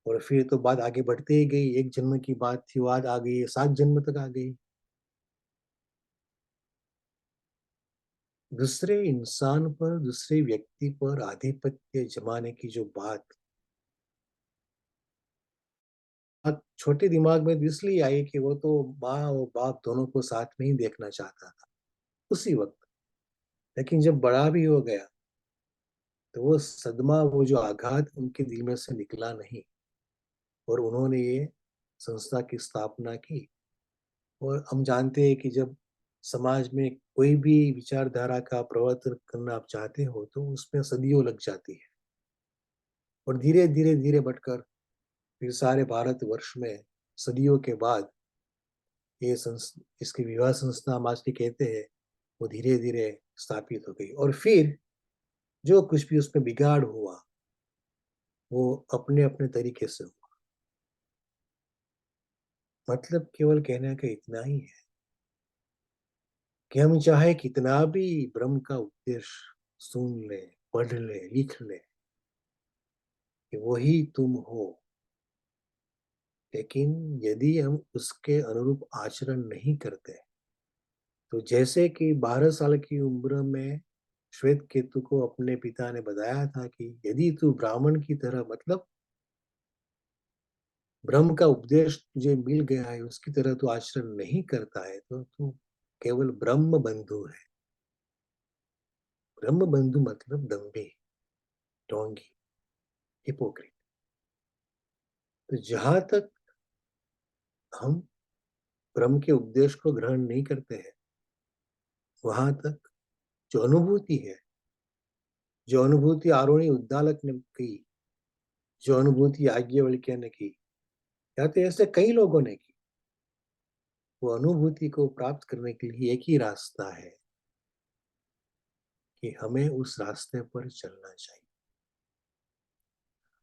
और फिर तो बात आगे बढ़ते ही गई। एक जन्म की बात थी, बात आ गई 7 जन्म तक आ गई। दूसरे इंसान पर, दूसरे व्यक्ति पर आधिपत्य जमाने की जो बात छोटे दिमाग में इसलिए आई कि वो तो माँ और बाप दोनों को साथ में ही देखना चाहता था उसी वक्त। लेकिन जब बड़ा भी हो गया, तो वो सदमा, वो जो आघात उनके दिल में से निकला नहीं, और उन्होंने ये संस्था की स्थापना की। और हम जानते हैं कि जब समाज में कोई भी विचारधारा का प्रवर्तन करना आप चाहते हो तो उसमें सदियों लग जाती है, और धीरे धीरे धीरे बढ़कर फिर सारे भारतवर्ष में सदियों के बाद ये इसकी विवाह संस्था हम आज की कहते हैं, वो धीरे धीरे स्थापित हो गई। और फिर जो कुछ भी उसमें बिगाड़ हुआ वो अपने अपने तरीके से हुआ। मतलब केवल कहने का इतना ही है कि हम चाहे कितना भी ब्रह्म का उपदेश सुन ले, पढ़ ले, लिख ले कि वही तुम हो, लेकिन यदि हम उसके अनुरूप आचरण नहीं करते, तो जैसे कि 12 साल की उम्र में श्वेत केतु को अपने पिता ने बताया था कि यदि तू ब्राह्मण की तरह, मतलब ब्रह्म का उपदेश तुझे मिल गया है उसकी तरह तू आचरण नहीं करता है, तो तू केवल ब्रह्म बंधु है। ब्रह्म बंधु मतलब दम्भी, ढोंगी, हिपोक्रेट। तो जहां तक हम ब्रह्म के उपदेश को ग्रहण नहीं करते हैं, वहां तक जो अनुभूति है, जो अनुभूति आरोही उद्दालक ने की, जो अनुभूति याज्ञवल्क्य ने की, या तो ऐसे कई लोगों ने की, वो अनुभूति को प्राप्त करने के लिए एक ही रास्ता है कि हमें उस रास्ते पर चलना चाहिए।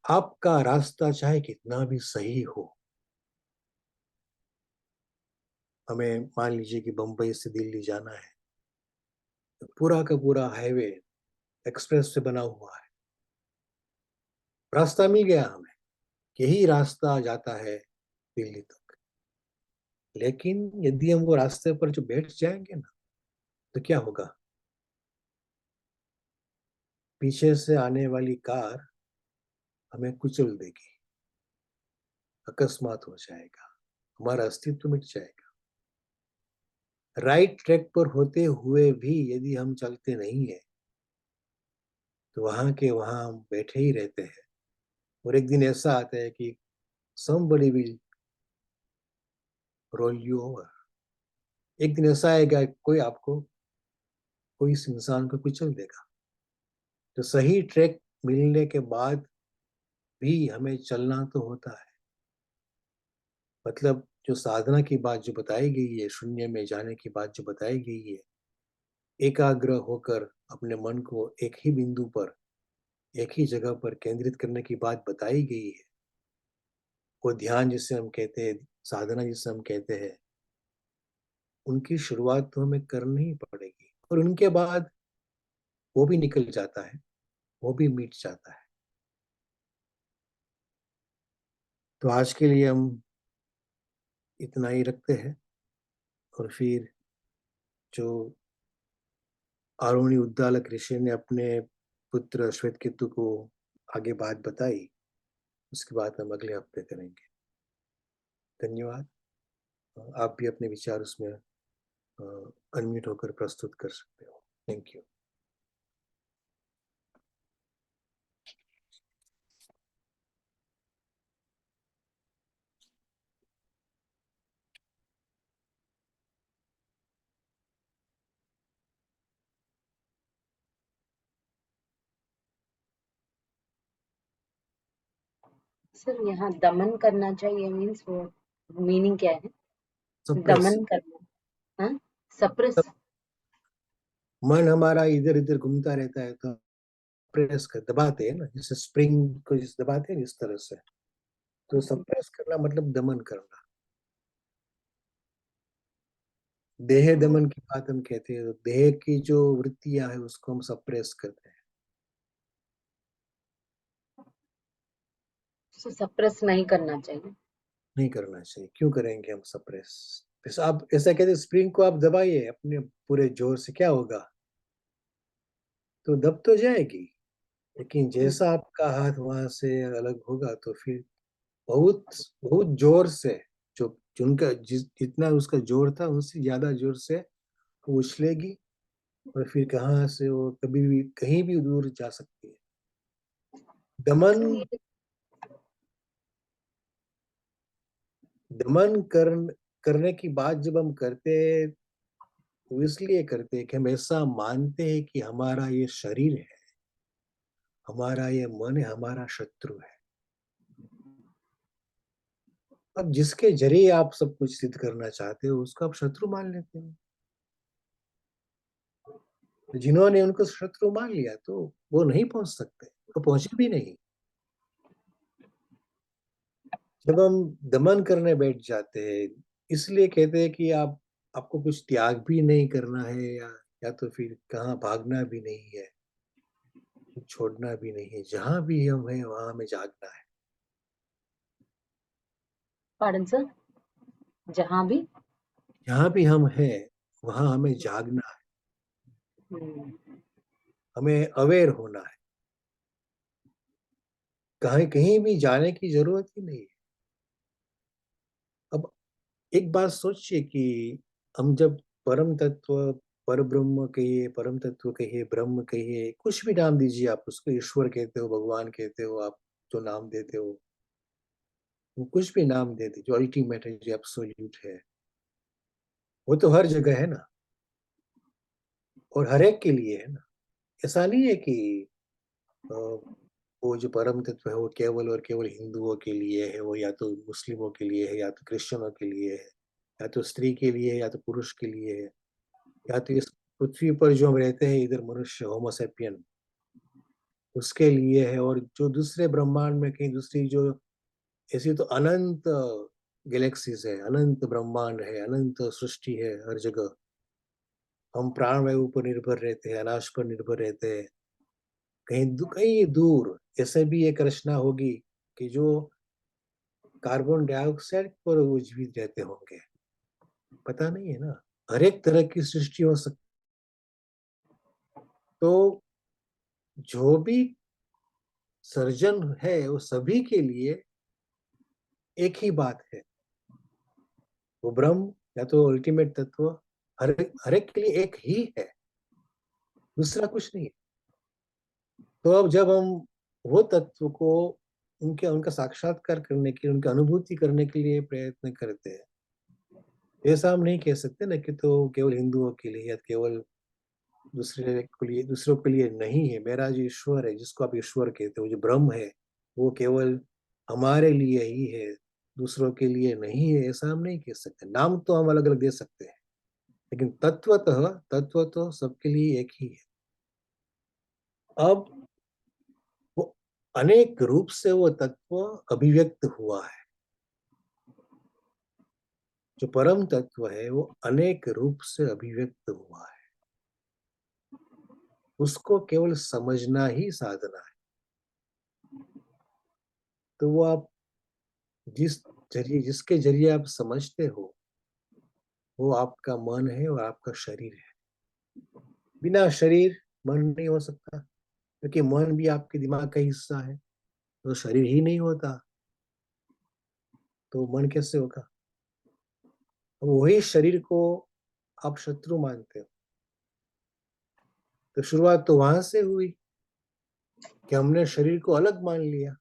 आपका रास्ता चाहे कितना भी सही हो, हमें मान लीजिए कि बंबई से दिल्ली जाना है, तो पूरा का पूरा हाईवे एक्सप्रेस से बना हुआ है, रास्ता मिल गया हमें, यही रास्ता जाता है दिल्ली तक। लेकिन यदि हम वो रास्ते पर जो बैठ जाएंगे ना, तो क्या होगा? पीछे से आने वाली कार हमें कुचल देगी, अकस्मात हो जाएगा, हमारा अस्तित्व मिट जाएगा। राइट ट्रैक पर होते हुए भी यदि हम चलते नहीं है, तो वहां के वहां हम बैठे ही रहते हैं, और एक दिन ऐसा आता है कि somebody will roll you over। एक दिन ऐसा आएगा कोई आपको, कोई इस इंसान को कुचल देगा। तो सही ट्रैक मिलने के बाद भी हमें चलना तो होता है। मतलब जो साधना की बात जो बताई गई है, शून्य में जाने की बात जो बताई गई है, एकाग्र होकर अपने मन को एक ही बिंदु पर, एक ही जगह पर केंद्रित करने की बात बताई गई है, वो ध्यान जिसे हम कहते हैं, साधना जिसे हम कहते हैं, उनकी शुरुआत तो हमें करनी ही पड़ेगी, और उनके बाद वो भी निकल जाता है, वो भी मिट जाता है। तो आज के लिए हम इतना ही रखते हैं, और फिर जो आरोही उद्दालक ऋषि ने अपने पुत्र श्वेतकेतु को आगे बात बताई, उसके बाद हम अगले हफ्ते करेंगे। धन्यवाद। आप भी अपने विचार उसमें अनम्यूट होकर प्रस्तुत कर सकते हो। Thank you. सर यहाँ दमन करना चाहिए मीन्स वो मीनिंग क्या है? सप्रेस, दमन करना, हाँ, सप्रेस। मन हमारा इधर इधर घूमता रहता है, तो प्रेस कर दबाते हैं ना, जैसे स्प्रिंग को जिस दबाते हैं इस तरह से। तो सप्रेस करना मतलब दमन करना। देह दमन की बात हम कहते हैं, तो देह की जो वृत्तियां है उसको हम सप्रेस करते हैं। सप्रेस नहीं करना चाहिए। नहीं करना चाहिए। क्यों करेंगे हम सप्रेस? आप ऐसा कहते हैं, स्प्रिंग को आप दबाइए अपने पूरे जोर से, क्या होगा? तो दब तो जाएगी, लेकिन जैसा आपका हाथ वहां से अलग होगा तो फिर बहुत बहुत जोर से, जो जिनका जितना उसका जोर था उससे ज्यादा जोर से वो उछलेगी, और फिर कहाँ से वो कभी भी कहीं भी दूर जा सकती है। दमन सर ये दमन करने की बात जब हम करते हैं तो इसलिए करते हैं कि हम ऐसा मानते हैं कि हमारा ये शरीर है, हमारा ये मन है, हमारा शत्रु है। अब जिसके जरिए आप सब कुछ सिद्ध करना चाहते हो उसको आप शत्रु मान लेते हो। जिन्होंने उनको शत्रु मान लिया तो वो नहीं पहुंच सकते, वो पहुंचे भी नहीं। जब हम दमन करने बैठ जाते हैं इसलिए कहते हैं कि आपको कुछ त्याग भी नहीं करना है, या तो फिर कहाँ भागना भी नहीं है, कुछ छोड़ना भी नहीं है, जहां भी हम हैं वहां हमें जागना है। पार्डन सर, जहाँ भी। जहां भी हम हैं वहां हमें जागना है, हम्म, हमें अवेयर होना है। कहीं कहीं भी जाने की जरूरत ही नहीं है। अब एक बात सोचिए कि हम जब परम तत्व, पर ब्रह्म कहिए, परम तत्व कहिए, ब्रह्म कहिए, कुछ भी नाम दीजिए, आप उसको ईश्वर कहते हो, भगवान कहते हो, आप जो नाम देते हो, वो कुछ भी नाम दे दे, जो अल्टीमेट है, जो एब्सोल्यूट है, वो तो हर जगह है ना, और हर एक के लिए है ना। ऐसा नहीं है कि वो जो परम तत्व है वो केवल और केवल हिंदुओं के लिए है, वो या तो मुस्लिमों के लिए है, या तो क्रिश्चियनों के लिए है, या तो स्त्री के लिए है, या तो पुरुष के लिए है, या तो इस पृथ्वी पर जो हम रहते हैं इधर मनुष्य होमोसेपियन उसके लिए है, और जो दूसरे ब्रह्मांड में कहीं दूसरी जो ऐसी तो अनंत गैलेक्सीज है, अनंत ब्रह्मांड है, अनंत सृष्टि है हर जगह। हम प्राणवायु पर निर्भर रहते हैं, अनाज पर निर्भर रहते हैं। कहीं दूर ऐसे भी एक रचना होगी कि जो कार्बन डाइऑक्साइड पर वो जीवित रहते होंगे, पता नहीं है ना। हर एक तरह की सृष्टि हो सकती। तो जो भी सर्जन है वो सभी के लिए एक ही बात है, वो ब्रह्म या तो अल्टीमेट तत्व हर एक के लिए एक ही है, दूसरा कुछ नहीं है। तो अब जब हम वो तत्व को उनके उनका साक्षात्कार करने के लिए, उनकी अनुभूति करने के लिए प्रयत्न करते हैं, ऐसा हम नहीं कह सकते ना कि तो केवल हिंदुओं के लिए या केवल दूसरों के लिए नहीं है। मेरा जो ईश्वर है, जिसको आप ईश्वर कहते हो, जो ब्रह्म है, वो केवल हमारे लिए ही है, दूसरों के लिए नहीं है, ऐसा हम नहीं कह सकते। नाम तो हम अलग अलग दे सकते हैं, लेकिन तत्व तो सबके लिए एक ही है। अब वो अनेक रूप से वो तत्व अभिव्यक्त हुआ है। जो परम तत्व है वो अनेक रूप से अभिव्यक्त हुआ है, उसको केवल समझना ही साधना है। तो वो आप जिसके जरिए आप समझते हो वो आपका मन है और आपका शरीर है। बिना शरीर मन नहीं हो सकता, क्योंकि मन भी आपके दिमाग का हिस्सा है। तो शरीर ही नहीं होता तो मन कैसे होगा। अब वही शरीर को आप शत्रु मानते हो। तो शुरुआत तो वहां से हुई कि हमने शरीर को अलग मान लिया।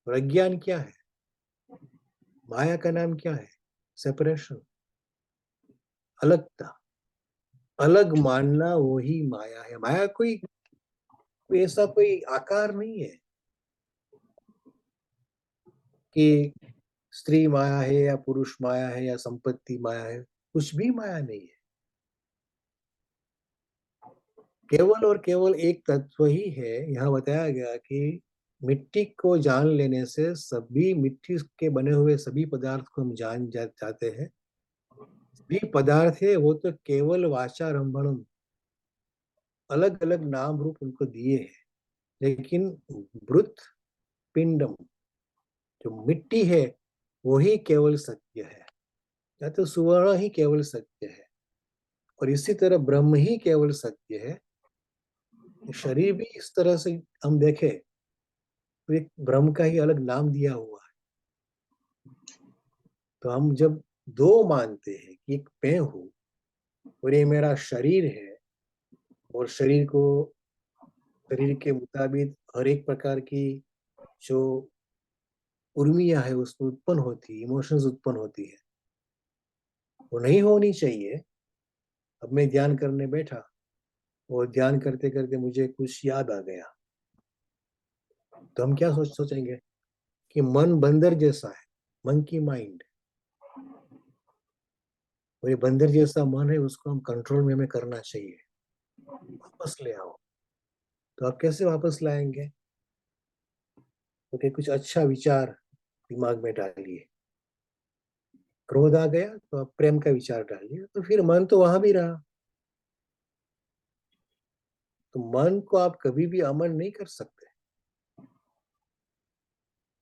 और अज्ञान क्या है, माया का नाम क्या है, सेपरेशन, अलगता। अलग मानना वही माया है। माया कोई ऐसा कोई आकार नहीं है कि स्त्री माया है या पुरुष माया है या संपत्ति माया है। कुछ भी माया नहीं है। केवल और केवल एक तत्व ही है। यहाँ बताया गया कि मिट्टी को जान लेने से सभी मिट्टी के बने हुए सभी पदार्थ को हम जाते हैं। सभी पदार्थ है वो तो केवल वाचारंभणम, अलग अलग नाम रूप उनको दिए हैं, लेकिन मृत पिंडम जो मिट्टी है वही केवल सत्य है, या तो सुवर्ण ही केवल सत्य है। और इसी तरह ब्रह्म ही केवल सत्य है। शरीर भी इस तरह से हम देखें तो एक ब्रह्म का ही अलग नाम दिया हुआ है। तो हम जब दो मानते हैं कि एक मैं हूं और ये मेरा शरीर है, और शरीर को शरीर के मुताबिक हर एक प्रकार की जो उर्मियां है उसमें उत्पन्न होती, इमोशंस उत्पन्न होती है, वो नहीं होनी चाहिए। अब मैं ध्यान करने बैठा और ध्यान करते करते मुझे कुछ याद आ गया, तो हम क्या सोचेंगे कि मन बंदर जैसा है, मंकी माइंड, और ये बंदर जैसा मन है, उसको हम कंट्रोल में हमें करना चाहिए, वापस ले आओ। तो आप कैसे वापस लाएंगे? तो कि कुछ अच्छा विचार दिमाग में डालिए। क्रोध आ गया तो आप प्रेम का विचार डालिए, तो फिर मन तो वहां भी रहा। तो मन को आप कभी भी अमन नहीं कर सकते।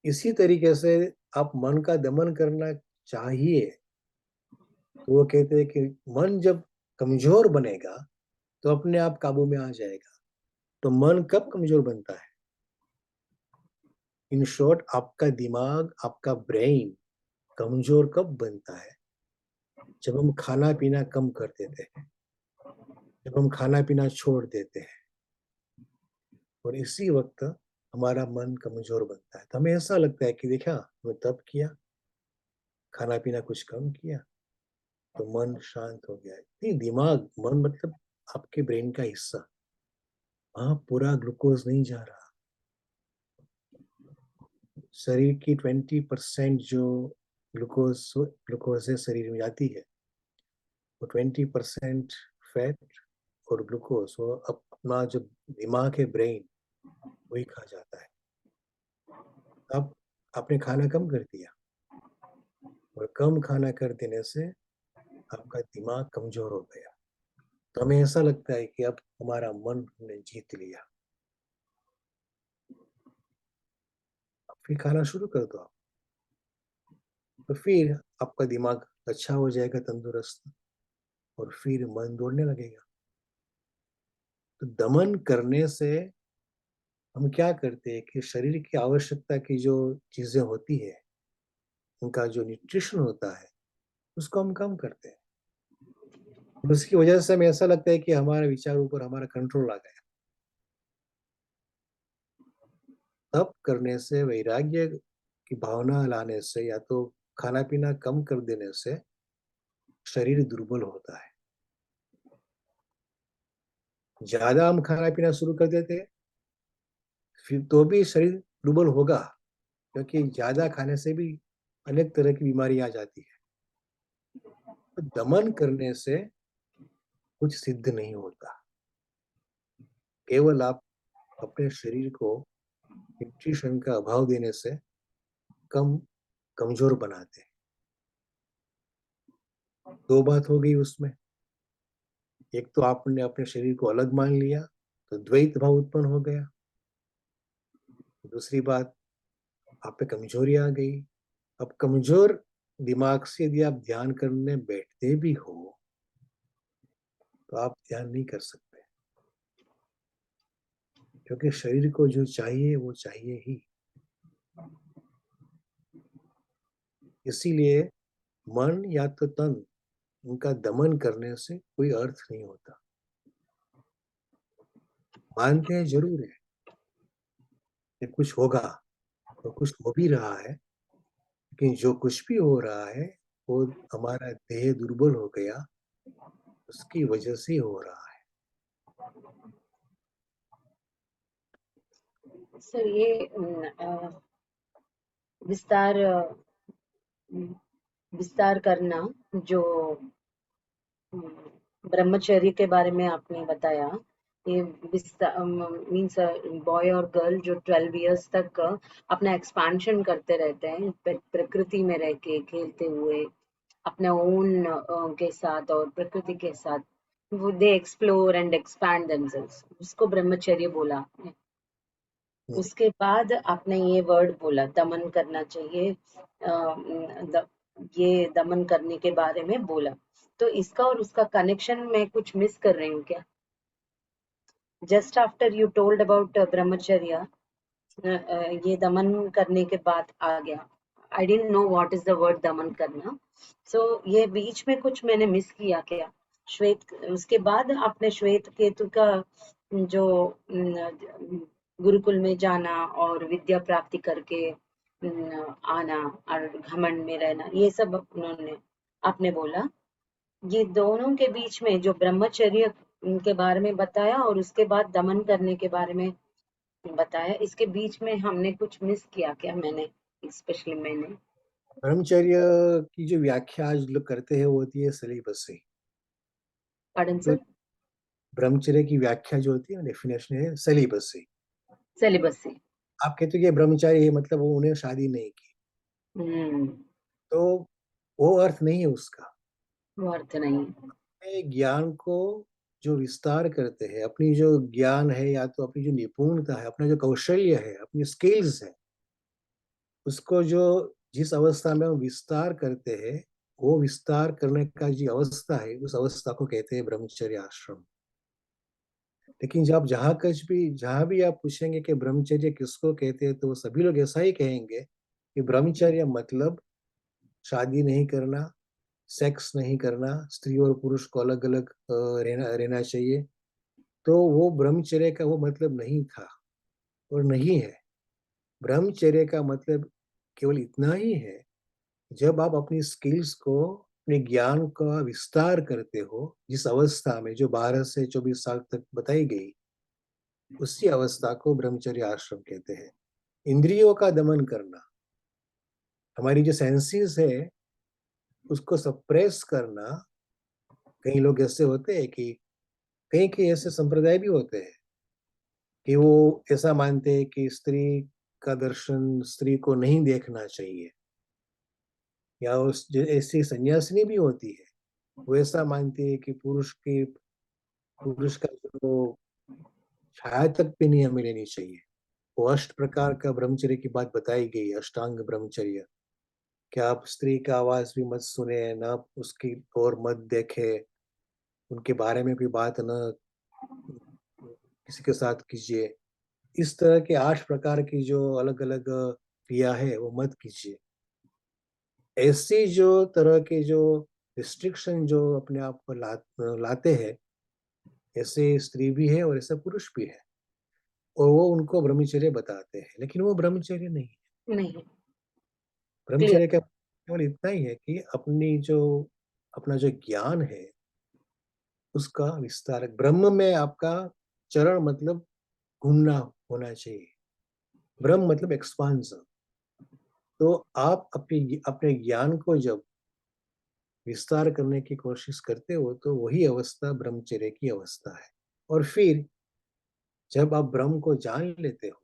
इसी तरीके से आप मन का दमन करना चाहिए, तो वो कहते हैं कि मन जब कमजोर बनेगा तो अपने आप काबू में आ जाएगा। तो मन कब कमजोर बनता है? इन शॉर्ट, आपका दिमाग, आपका ब्रेन कमजोर कब बनता है? जब हम खाना पीना कम कर देते हैं, जब हम खाना पीना छोड़ देते हैं, और इसी वक्त हमारा मन कमजोर बनता है। तो हमें ऐसा लगता है कि देखा, मैं तब किया, खाना पीना कुछ कम किया तो मन शांत हो गया। नहीं, दिमाग, मन मतलब आपके ब्रेन का हिस्सा, वहां पूरा ग्लूकोज नहीं जा रहा। शरीर की 20% जो ग्लूकोज है शरीर में जाती है, वो 20% फैट और ग्लूकोज वो अपना जो दिमाग है, ब्रेन, वही खा जाता है। अब आपने खाना कम कर दिया, और कम खाना कर देने से आपका दिमाग कमजोर हो गया। तो हमें ऐसा लगता है कि अब हमारा मन ने जीत लिया। अब फिर खाना शुरू कर दो आप, तो फिर आपका दिमाग अच्छा हो जाएगा, तंदुरुस्त, और फिर मन दौड़ने लगेगा। तो दमन करने से हम क्या करते हैं कि शरीर की आवश्यकता की जो चीजें होती है, उनका जो न्यूट्रिशन होता है, उसको हम कम करते हैं। और उसकी वजह से हमें ऐसा लगता है कि हमारे विचारों पर हमारा कंट्रोल आ गया। तब करने से, वैराग्य की भावना लाने से, या तो खाना पीना कम कर देने से शरीर दुर्बल होता है। ज्यादा हम खाना पीना शुरू कर देते हैं, फिर तो भी शरीर दुर्बल होगा, क्योंकि ज्यादा खाने से भी अनेक तरह की बीमारियां आ जाती है। तो दमन करने से कुछ सिद्ध नहीं होता। केवल आप अपने शरीर को न्यूट्रिशन का अभाव देने से कम कमजोर बनाते हैं। दो बात हो गई उसमें। एक तो आपने अपने शरीर को अलग मान लिया, तो द्वैत भाव उत्पन्न हो गया। दूसरी बात, आप पे कमजोरी आ गई। अब कमजोर दिमाग से यदि आप ध्यान करने बैठते भी हो, तो आप ध्यान नहीं कर सकते, क्योंकि शरीर को जो चाहिए वो चाहिए ही। इसीलिए मन या तो तन, उनका दमन करने से कोई अर्थ नहीं होता। मानते हैं जरूर है कि कुछ होगा, तो कुछ हो भी रहा है, लेकिन जो कुछ भी हो रहा है वो हमारा देह दुर्बल हो गया, उसकी वजह से हो रहा है। सर ये विस्तार विस्तार करना जो ब्रह्मचर्य के बारे में आपने बताया, ये मीन्स बॉय और गर्ल जो 12 इयर्स तक अपना एक्सपेंशन करते रहते हैं, प्रकृति में रह के खेलते हुए अपने ओन के साथ और प्रकृति के साथ, वो दे एक्सप्लोर एंड एक्सपैंड देमसेल्व्स, उसको ब्रह्मचर्य बोला आपने। उसके बाद आपने ये वर्ड बोला दमन करना चाहिए, ये दमन करने के बारे में बोला, तो इसका और उसका कनेक्शन मैं कुछ मिस कर रही हूँ क्या? Just after you told about brahmacharya, ये दमन करने के बाद आ गया। I don't know what is the word दमन करना, सो ये बीच में कुछ मैंने मिस किया क्या? श्वेत, उसके बाद आपने श्वेत केतु का जो गुरुकुल में जाना और विद्या प्राप्ति करके आना और घमंड में रहना, ये सब उन्होंने आपने बोला। ये दोनों के बीच में जो ब्रह्मचर्य के बारे में बताया और उसके बाद दमन करने के बारे में बताया, इसके बीच में हमने कुछ मिस किया क्या? मैंने स्पेशली मैंने ब्रह्मचर्य की जो व्याख्या आज लोग करते हैं वो होती है सेलिबसी। पार्डन तो सर? ब्रह्मचर्य की व्याख्या जो होती है, डेफिनेशन है सेलिबसी। सेलिबसी। आप कहते हो कि ब्रह्मचारी है मतलब वो उन्हें शादी नहीं की, हम्म, तो वो अर्थ नहीं है उसका। वो अर्थ नहीं। ज्ञान को जो विस्तार करते हैं, अपनी जो ज्ञान है या तो अपनी जो निपुणता है, अपना जो कौशल्य है, अपनी स्किल्स है, उसको जो जिस अवस्था में हम विस्तार करते हैं, वो विस्तार करने का जो अवस्था है उस अवस्था को कहते हैं ब्रह्मचर्य आश्रम। लेकिन जब जहां भी आप पूछेंगे कि ब्रह्मचर्य किसको कहते हैं, तो सभी लोग ऐसा ही कहेंगे कि ब्रह्मचर्य मतलब शादी नहीं करना, सेक्स नहीं करना, स्त्री और पुरुष को अलग अलग रहना चाहिए। तो वो ब्रह्मचर्य का वो मतलब नहीं था और नहीं है। ब्रह्मचर्य का मतलब केवल इतना ही है, जब आप अपनी स्किल्स को, अपने ज्ञान का विस्तार करते हो, जिस अवस्था में जो 12 से 24 साल तक बताई गई, उसी अवस्था को ब्रह्मचर्य आश्रम कहते हैं। इंद्रियों का दमन करना, हमारी जो सेंसेस है उसको सप्रेस करना। कई लोग ऐसे होते हैं कि कई कई ऐसे संप्रदाय भी होते हैं कि वो ऐसा मानते हैं कि स्त्री का दर्शन स्त्री को नहीं देखना चाहिए, या उस ऐसी सन्यासिनी भी होती है, वो ऐसा मानती है कि पुरुष का जो छाया तक भी नहीं हमें लेनी चाहिए। वो अष्ट प्रकार का ब्रह्मचर्य की बात बताई गई, अष्टांग ब्रह्मचर्य। कि आप स्त्री का आवाज भी मत सुने, ना उसकी ओर मत देखे, उनके बारे में कोई बात न किसी के साथ कीजिए। इस तरह के 8 प्रकार की जो अलग अलग क्रिया है वो मत कीजिए। ऐसी जो तरह के जो रिस्ट्रिक्शन जो अपने आप पर लाते हैं, ऐसे स्त्री भी है और ऐसा पुरुष भी है, और वो उनको ब्रह्मचर्य बताते हैं, लेकिन वो ब्रह्मचर्य नहीं है। नहीं। क्लियर। ब्रह्मचर्य का केवल इतना ही है कि अपना जो ज्ञान है उसका विस्तार। ब्रह्म में आपका चरण मतलब घूमना होना चाहिए। ब्रह्म मतलब एक्सपांसन। तो आप अपने अपने ज्ञान को जब विस्तार करने की कोशिश करते हो, तो वही अवस्था ब्रह्मचर्य की अवस्था है। और फिर जब आप ब्रह्म को जान लेते हो,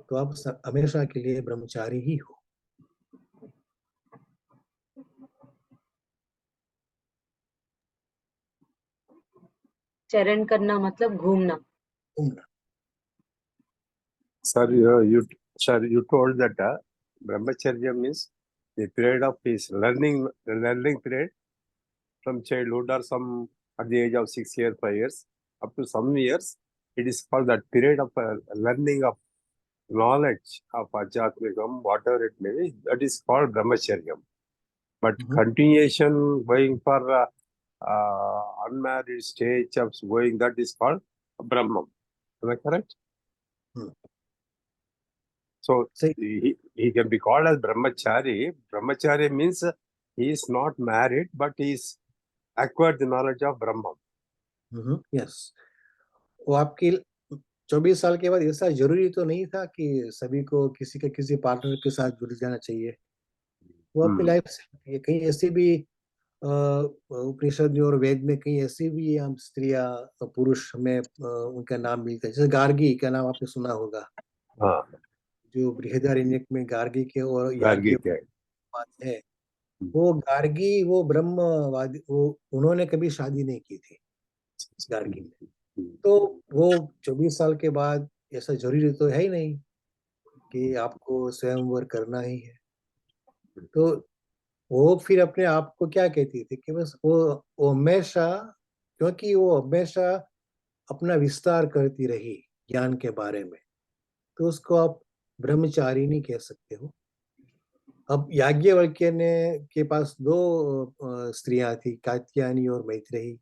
तो आप हमेशा के लिए ब्रह्मचारी ही हो। चरण करना मतलब घूमना। घूमना। Sir, you told that brahmacharya means the period of his learning period from childhood or some at the age of 6 years, 5 years, up to some years. It is called that period of learning of knowledge of Ajatmikam, whatever it may be. That is called brahmacharya. But continuation going for unmarried stage of going, that is called Brahman. Am I correct? So सही। he can be called as brahmachari. Brahmachari means he is not married, but he is acquired the knowledge of Brahman. Yes. वो आपकी 24 साल के बाद ऐसा जरूरी तो नहीं था कि सभी को किसी पार्टनर के साथ जुड़ जाना चाहिए। वो अपनी लाइफ से कहीं ऐसी भी उपनिषद में और वेद में कहीं ऐसी भी हम स्त्रियां पुरुष में उनका नाम मिलता है। जैसे गार्गी का नाम आपने सुना होगा। हाँ, जो बृहदारण्यक में गार्गी के और गार्गी याज्ञ के बात है, वो गार्गी वो ब्रह्मवादी, वो उन्होंने कभी शादी नहीं की थी गार्गी ने। तो वो 24 साल के बाद ऐसा जरूरी तो है ही नहीं कि आपको स्वयंवर करना ही है। तो वो फिर अपने आप को क्या कहती थी कि बस वो हमेशा, क्योंकि वो हमेशा अपना विस्तार करती रही ज्ञान के बारे में, तो उसको आप ब्रह्मचारी नहीं कह सकते हो। अब याज्ञवल्क्य ने के पास 2 स्त्रियां थी, कात्यायनी और मैत्रेयी।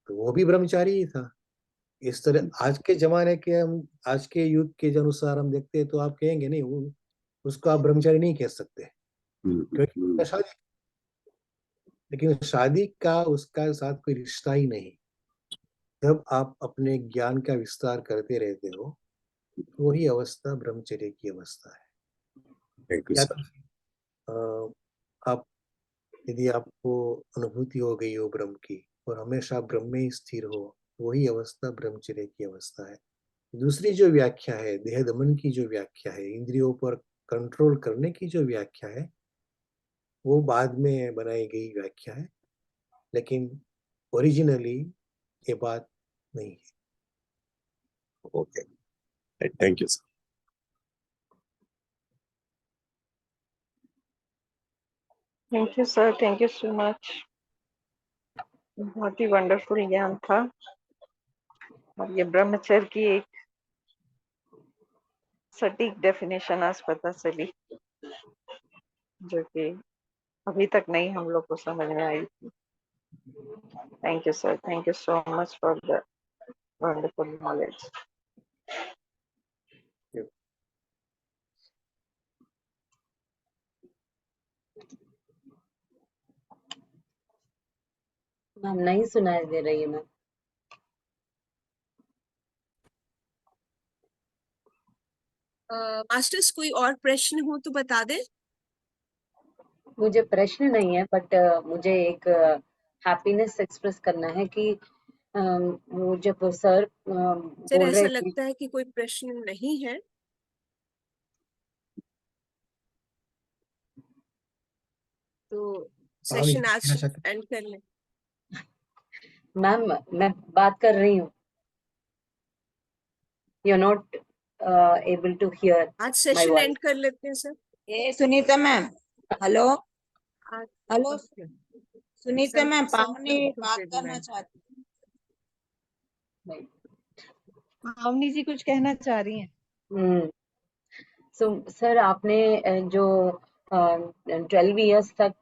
तो वो भी ब्रह्मचारी ही था। इस तरह आज के जमाने के हम आज के युग के अनुसार हम देखते हैं तो आप कहेंगे नहीं, वो उसको आप ब्रह्मचारी नहीं कह सकते क्योंकि उसका शादी, लेकिन शादी का उसका साथ कोई रिश्ता ही नहीं। जब आप अपने ज्ञान का विस्तार करते रहते हो, वही अवस्था ब्रह्मचर्य की अवस्था है। Thank you, या sir. तो आप यदि आपको अनुभूति हो गई हो ब्रह्म की और हमेशा ब्रह्म में ही स्थिर हो, वही अवस्था ब्रह्मचर्य की अवस्था है। दूसरी जो व्याख्या है, देह दमन की जो व्याख्या है, इंद्रियों पर कंट्रोल करने की जो व्याख्या है, वो बाद में बनाई गई व्याख्या है, लेकिन ओरिजिनली ये बात नहीं है। Okay. Thank you, sir. Thank you sir, thank you so much. बहुत ही वंडरफुल ज्ञान था और ये ब्रह्मचर्य की एक सटीक डेफिनेशन आज पता चली, जो कि अभी तक नहीं हम लोग को समझ में आई थी। Thank you sir, thank you so much for the wonderful knowledge. Ma'am नहीं सुनाई दे रही है मैम। मास्टर्स कोई और प्रश्न हो तो बता दे। मुझे प्रश्न नहीं है, बट मुझे एक हैप्पीनेस एक्सप्रेस करना है कि वो जब सर सर बोल ऐसा रहे थे, लगता है कि कोई प्रश्न नहीं है, तो सेशन आज एंड कर लें। मैम मैं बात कर रही हूँ, you are not able to hear आज माय सेशन वॉइस। एंड कर लेते हैं सर। ए सुनीता मैम, हेलो आज हेलो सुनीता मैम, पावनी संपूर्ण बात concluded, करना मैम। चाहती पावनी जी कुछ कहना चाह रही हैं। सो सर आपने जो 12 इयर्स तक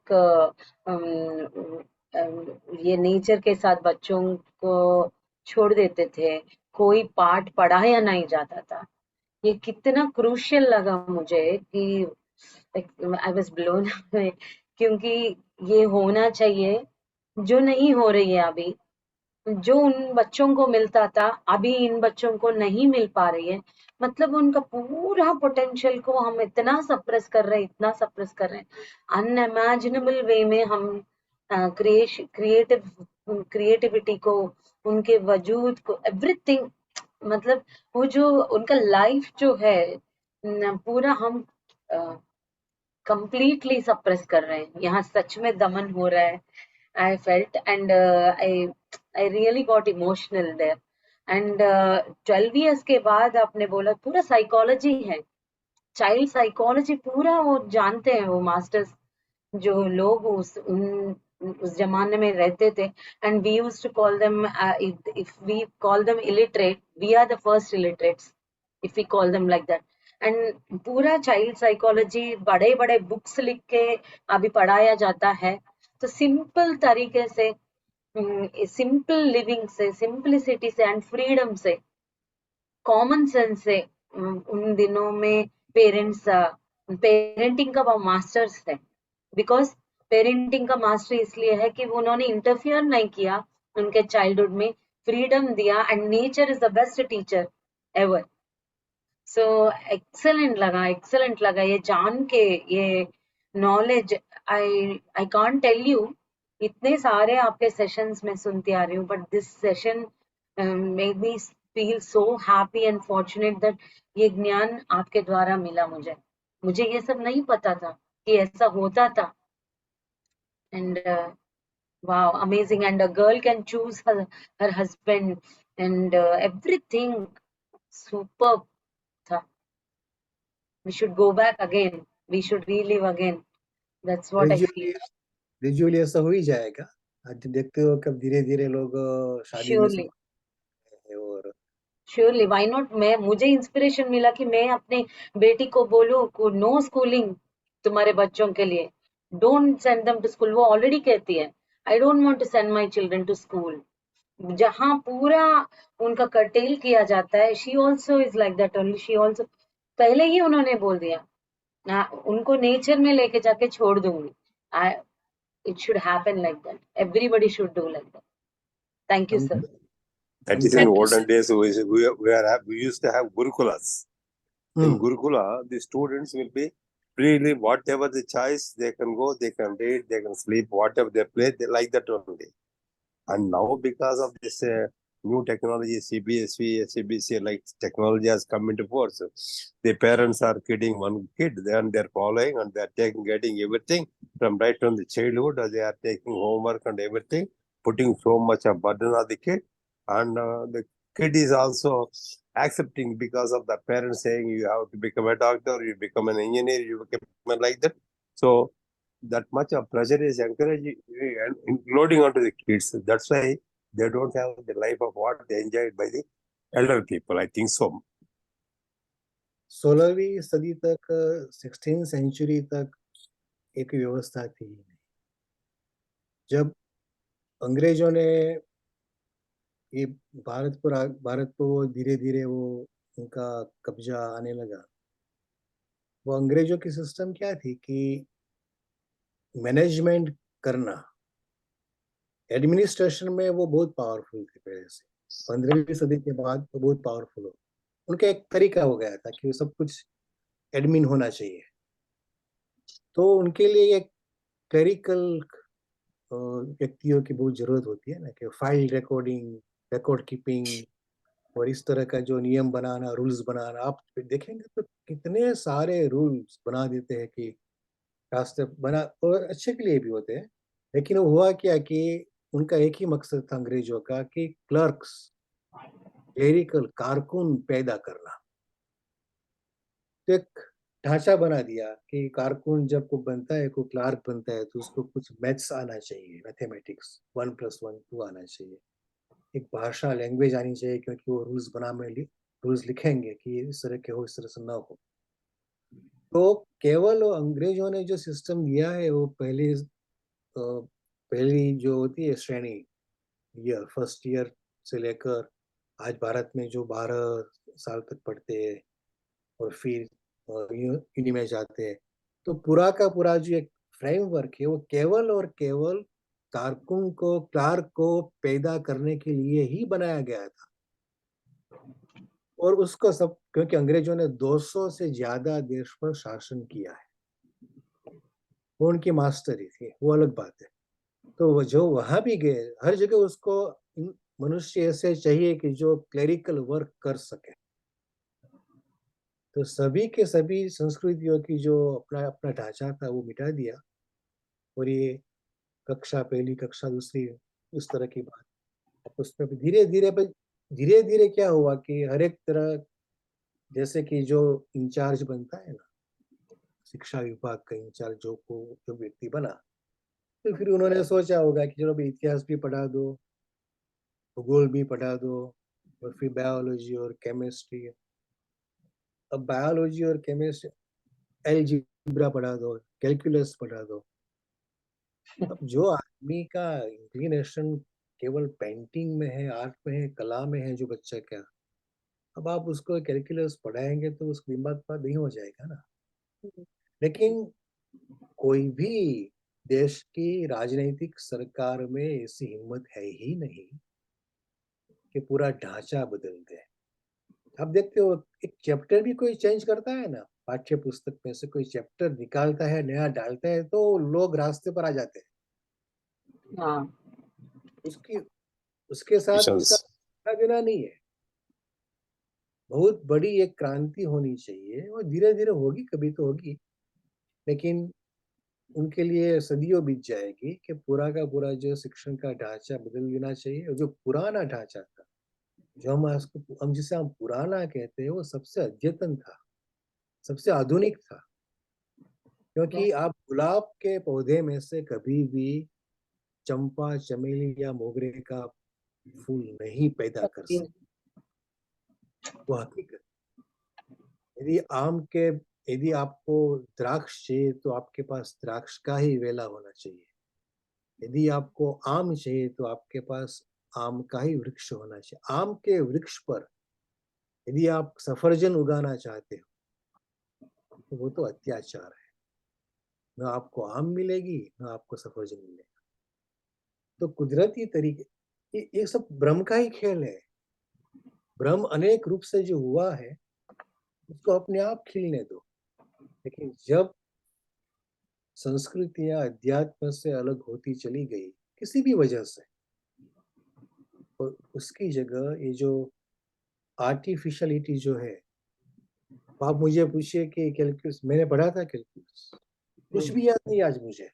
ये नेचर के साथ बच्चों को छोड़ देते थे, कोई पाठ पढ़ाया नहीं जाता था, ये कितना क्रूशियल लगा मुझे कि आई वाज ब्लोन अवे, क्योंकि ये होना चाहिए जो नहीं हो रही है अभी। जो उन बच्चों को मिलता था अभी इन बच्चों को नहीं मिल पा रही है। मतलब उनका पूरा पोटेंशियल को हम इतना सप्रेस कर रहे हैं, इतना सप्रेस कर रहे हैं, अनइमेजिनेबल वे में हम क्रिएटिविटी को, उनके वजूद को, एवरीथिंग, मतलब वो जो उनका लाइफ जो है पूरा हम कंप्लीटली सप्रेस कर रहे हैं। यहाँ सच में दमन हो रहा है। I felt, and I really got emotional there. And 12 years के बाद आपने बोला पूरा साइकोलॉजी है, चाइल्ड साइकोलॉजी पूरा वो जानते हैं, वो मास्टर्स जो लोग उस जमाने में रहते थे, and we used to call them if we call them illiterate, we are the first illiterates if we call them like that. And पूरा चाइल्ड साइकोलॉजी बड़े बड़े बुक्स लिख के अभी पढ़ाया जाता है। तो सिंपल तरीके से, सिंपल लिविंग से, सिंपलिसिटी से एंड फ्रीडम से, कॉमन सेंस से, उन दिनों में पेरेंटिंग का वो मास्टर्स थे। बिकॉज पेरेंटिंग का मास्टर इसलिए है कि उन्होंने इंटरफियर नहीं किया उनके चाइल्डहुड में, फ्रीडम दिया, and nature is the best teacher ever. So excellent लगा ये जान के, ये knowledge. I can't tell you, इतने सारे आपके सेशंस में सुनती आ रही हूँ, but this session made me feel so happy and fortunate that ये ज्ञान आपके द्वारा मिला मुझे ये सब नहीं पता था कि ऐसा होता था। And wow, amazing. And a girl can choose her husband, and everything superb tha. We should go back again, we should relive again. That's what I feel. Gradually ऐसा हो ही जाएगा। आज देखते हो कब धीरे धीरे लोग शादी में Surely, और surely, why not? मुझे इंस्पिरेशन मिला कि मैं अपने बेटी को बोलूं को नो स्कूलिंग तुम्हारे बच्चों के लिए, don't send them to school. वो ऑलरेडी कहती है I don't want to send my children to school, जहाँ पूरा उनका कर्टेल किया जाता है, she also is like that only, she also पहले ही उन्होंने बोल दिया ना, उनको नेचर में लेके जाके छोड़ दूंगी। I it should happen like that, everybody should do like that. Thank you हम sir. That is in Thank you, olden sir. days. We used to have gurukulas. In Gurukula, the students will be freely, whatever the choice, they can go, they can read, they can sleep, whatever they play, they like that only. And now, because of this new technology, CBSE, CBSE, like technology has come into force, the parents are kidding one kid, then they're following and they're getting everything from right from the childhood. They are taking homework and everything, putting so much of burden on the kid. And the kid is also accepting because of the parents saying you have to become a doctor, you become an engineer, you become like that. So that much of pressure is encouraging and loading onto the kids. That's why they don't have the life of what they enjoyed by the elder people. I think so. 16वीं सदी तक, 16th century तक एक व्यवस्था थी। जब अंग्रेजों ने ये भारत को धीरे धीरे वो उनका कब्जा आने लगा, वो अंग्रेजों की सिस्टम क्या थी कि मैनेजमेंट करना, एडमिनिस्ट्रेशन में वो बहुत पावरफुल थे पहले से। 15वीं सदी के बाद वो बहुत पावरफुल हो, उनका एक तरीका हो गया था कि वो सब कुछ एडमिन होना चाहिए। तो उनके लिए एक क्लरिकल व्यक्तियों की बहुत जरूरत होती है ना, कि फाइल रिकॉर्डिंग, रिकॉर्ड कीपिंग और इस तरह का जो नियम बनाना, रूल्स बनाना। आप देखेंगे तो कितने सारे रूल्स बना देते हैं कि रास्ते बना, और अच्छे के लिए भी होते हैं। लेकिन वो हुआ क्या कि उनका एक ही मकसद था अंग्रेजों का, कि क्लर्क्स, क्लेरिकल कारकुन पैदा करना। तो एक ढांचा बना दिया कि कारकुन जब को बनता है, को क्लार्क बनता है, तो उसको कुछ मैथ्स आना चाहिए, मैथमेटिक्स, 1 + 1 2 आना चाहिए, एक भाषा, लैंग्वेज आनी चाहिए, क्योंकि वो रूल्स रूल्स लिखेंगे कि इस तरह के हो, इस तरह से ना हो। तो केवल अंग्रेजों ने जो सिस्टम दिया है, वो पहली जो होती है श्रेणी, ईयर, फर्स्ट ईयर से लेकर आज भारत में जो 12 साल तक पढ़ते हैं और फिर यूनि में जाते हैं, तो पूरा का पूरा जो एक फ्रेमवर्क है, वो केवल और केवल कारकुन को, क्लार्क को पैदा करने के लिए ही बनाया गया था। और उसको सब, क्योंकि अंग्रेजों ने 200 से ज्यादा देश पर शासन किया है, वो उनकी मास्टरी थी, वो अलग बात है। तो वो जो वहां भी गए, हर जगह उसको मनुष्य ऐसे चाहिए कि जो क्लेरिकल वर्क कर सके। तो सभी के सभी संस्कृतियों की जो अपना अपना ढांचा था, वो मिटा दिया। और ये कक्षा पहली, कक्षा दूसरी, उस तरह की बात, उसमें धीरे धीरे क्या हुआ कि हर एक तरह, जैसे कि जो इंचार्ज बनता है ना, शिक्षा विभाग का इंचार्ज, जो व्यक्ति बना, तो फिर उन्होंने सोचा होगा कि चलो भाई इतिहास भी पढ़ा दो, भूगोल भी पढ़ा दो, और फिर बायोलॉजी और केमिस्ट्री। अब बायोलॉजी और केमिस्ट्री, अलजेब्रा पढ़ा दो, कैलकुलस पढ़ा दो। अब जो आदमी का इंक्लिनेशन केवल पेंटिंग में है, आर्ट में है, कला में है, जो बच्चा क्या, अब आप उसको कैलकुलस पढ़ाएंगे तो उसका दिमाग पर नहीं हो जाएगा ना। लेकिन कोई भी देश की राजनीतिक सरकार में ऐसी हिम्मत है ही नहीं कि पूरा ढांचा बदल दे। आप देखते हो, एक चैप्टर भी कोई चेंज करता है ना, पाठ्य पुस्तक में से कोई चैप्टर निकालता है, नया डालता है, तो लोग रास्ते पर आ जाते हैं। हाँ, उसकी उसके साथ उसका देना नहीं है। बहुत बड़ी एक क्रांति होनी चाहिए, और धीरे धीरे होगी, कभी तो होगी, लेकिन उनके लिए सदियों बीत जाएगी कि पूरा का पूरा जो शिक्षण का ढांचा बदल देना चाहिए। और जो पुराना ढांचा था, जो हम जिसे हम पुराना कहते हैं, वो सबसे अद्यतन था, सबसे आधुनिक था। क्योंकि आप गुलाब के पौधे में से कभी भी चंपा, चमेली या मोगरे का फूल नहीं पैदा कर सकते, वो हकीकत। यदि आपको द्राक्ष चाहिए, तो आपके पास द्राक्ष का ही वेला होना चाहिए। यदि आपको आम चाहिए, तो आपके पास आम का ही वृक्ष होना चाहिए। आम के वृक्ष पर यदि आप सफरजन उगाना चाहते हो तो वो तो अत्याचार है, न आपको आम मिलेगी न आपको सफरजन मिलेगा। तो कुदरती तरीके, ये सब ब्रह्म का ही खेल है। ब्रह्म अनेक रूप से जो हुआ है उसको अपने आप खिलने दो। लेकिन जब संस्कृतियां अध्यात्म से अलग होती चली गई किसी भी वजह से, और उसकी जगह ये जो आर्टिफिशियलिटी जो है, आप मुझे पूछिए कि कैलकुलस मैंने पढ़ा था, कैलकुलस कुछ भी याद नहीं आज मुझे।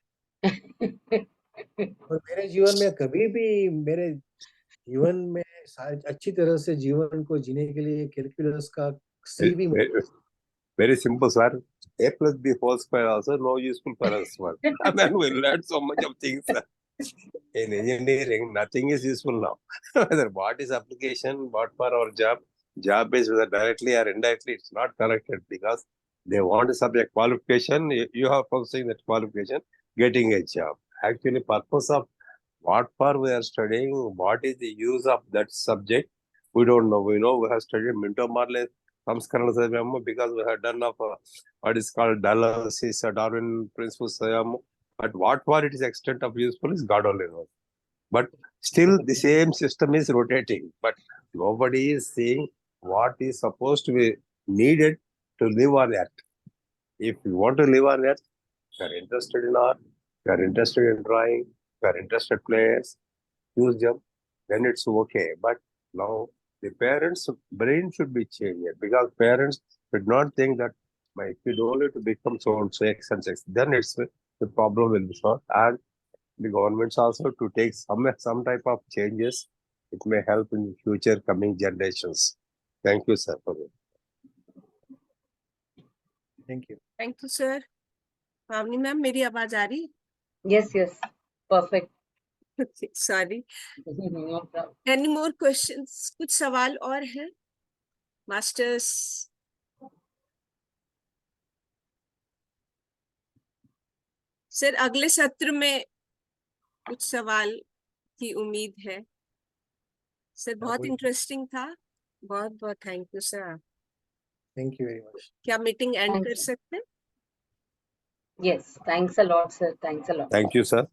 और मेरे जीवन में कभी भी, मेरे जीवन में अच्छी तरह से जीवन को जीने के लिए कैलकुलस का सी भी Very simple, sir. A plus B whole square also no useful for us. I mean, we learned so much of things. Sir. In engineering, nothing is useful now. Whether what is application, what for our job is whether directly or indirectly, it's not connected because they want a subject qualification. You have pursuing that qualification, getting a job. Actually, purpose of what for we are studying, what is the use of that subject, we don't know. We know we have studied Minto Marley Samskarana Sayam because we have done of what is called dialysis, Darwin principles Sayam. But what for it is extent of useful is God only knows. But still the same system is rotating. But nobody is saying what is supposed to be needed to live on Earth. If you want to live on Earth, you are interested in art, you are interested in drawing, you are interested players, use them, then it's okay. But now the parents' brain should be changed because parents should not think that my kid only to become so and so X and X. Then it's the problem will be solved. And the governments also to take some type of changes. It may help in the future coming generations. Thank you, sir. For it. Thank you. Thank you sir. पावनी ma'am, मेरी आवाज आ रही? Yes, yes, perfect. Sorry. No problem. Any more questions? कुछ सवाल और है masters? Sir अगले सत्र में कुछ सवाल की उम्मीद है। सर बहुत इंटरेस्टिंग था। बहुत बहुत thank you sir. Thank you very much. क्या मीटिंग एंड Thank कर you. सकते हैं? Yes, thanks a lot, sir. Thanks a lot. Thank you, sir.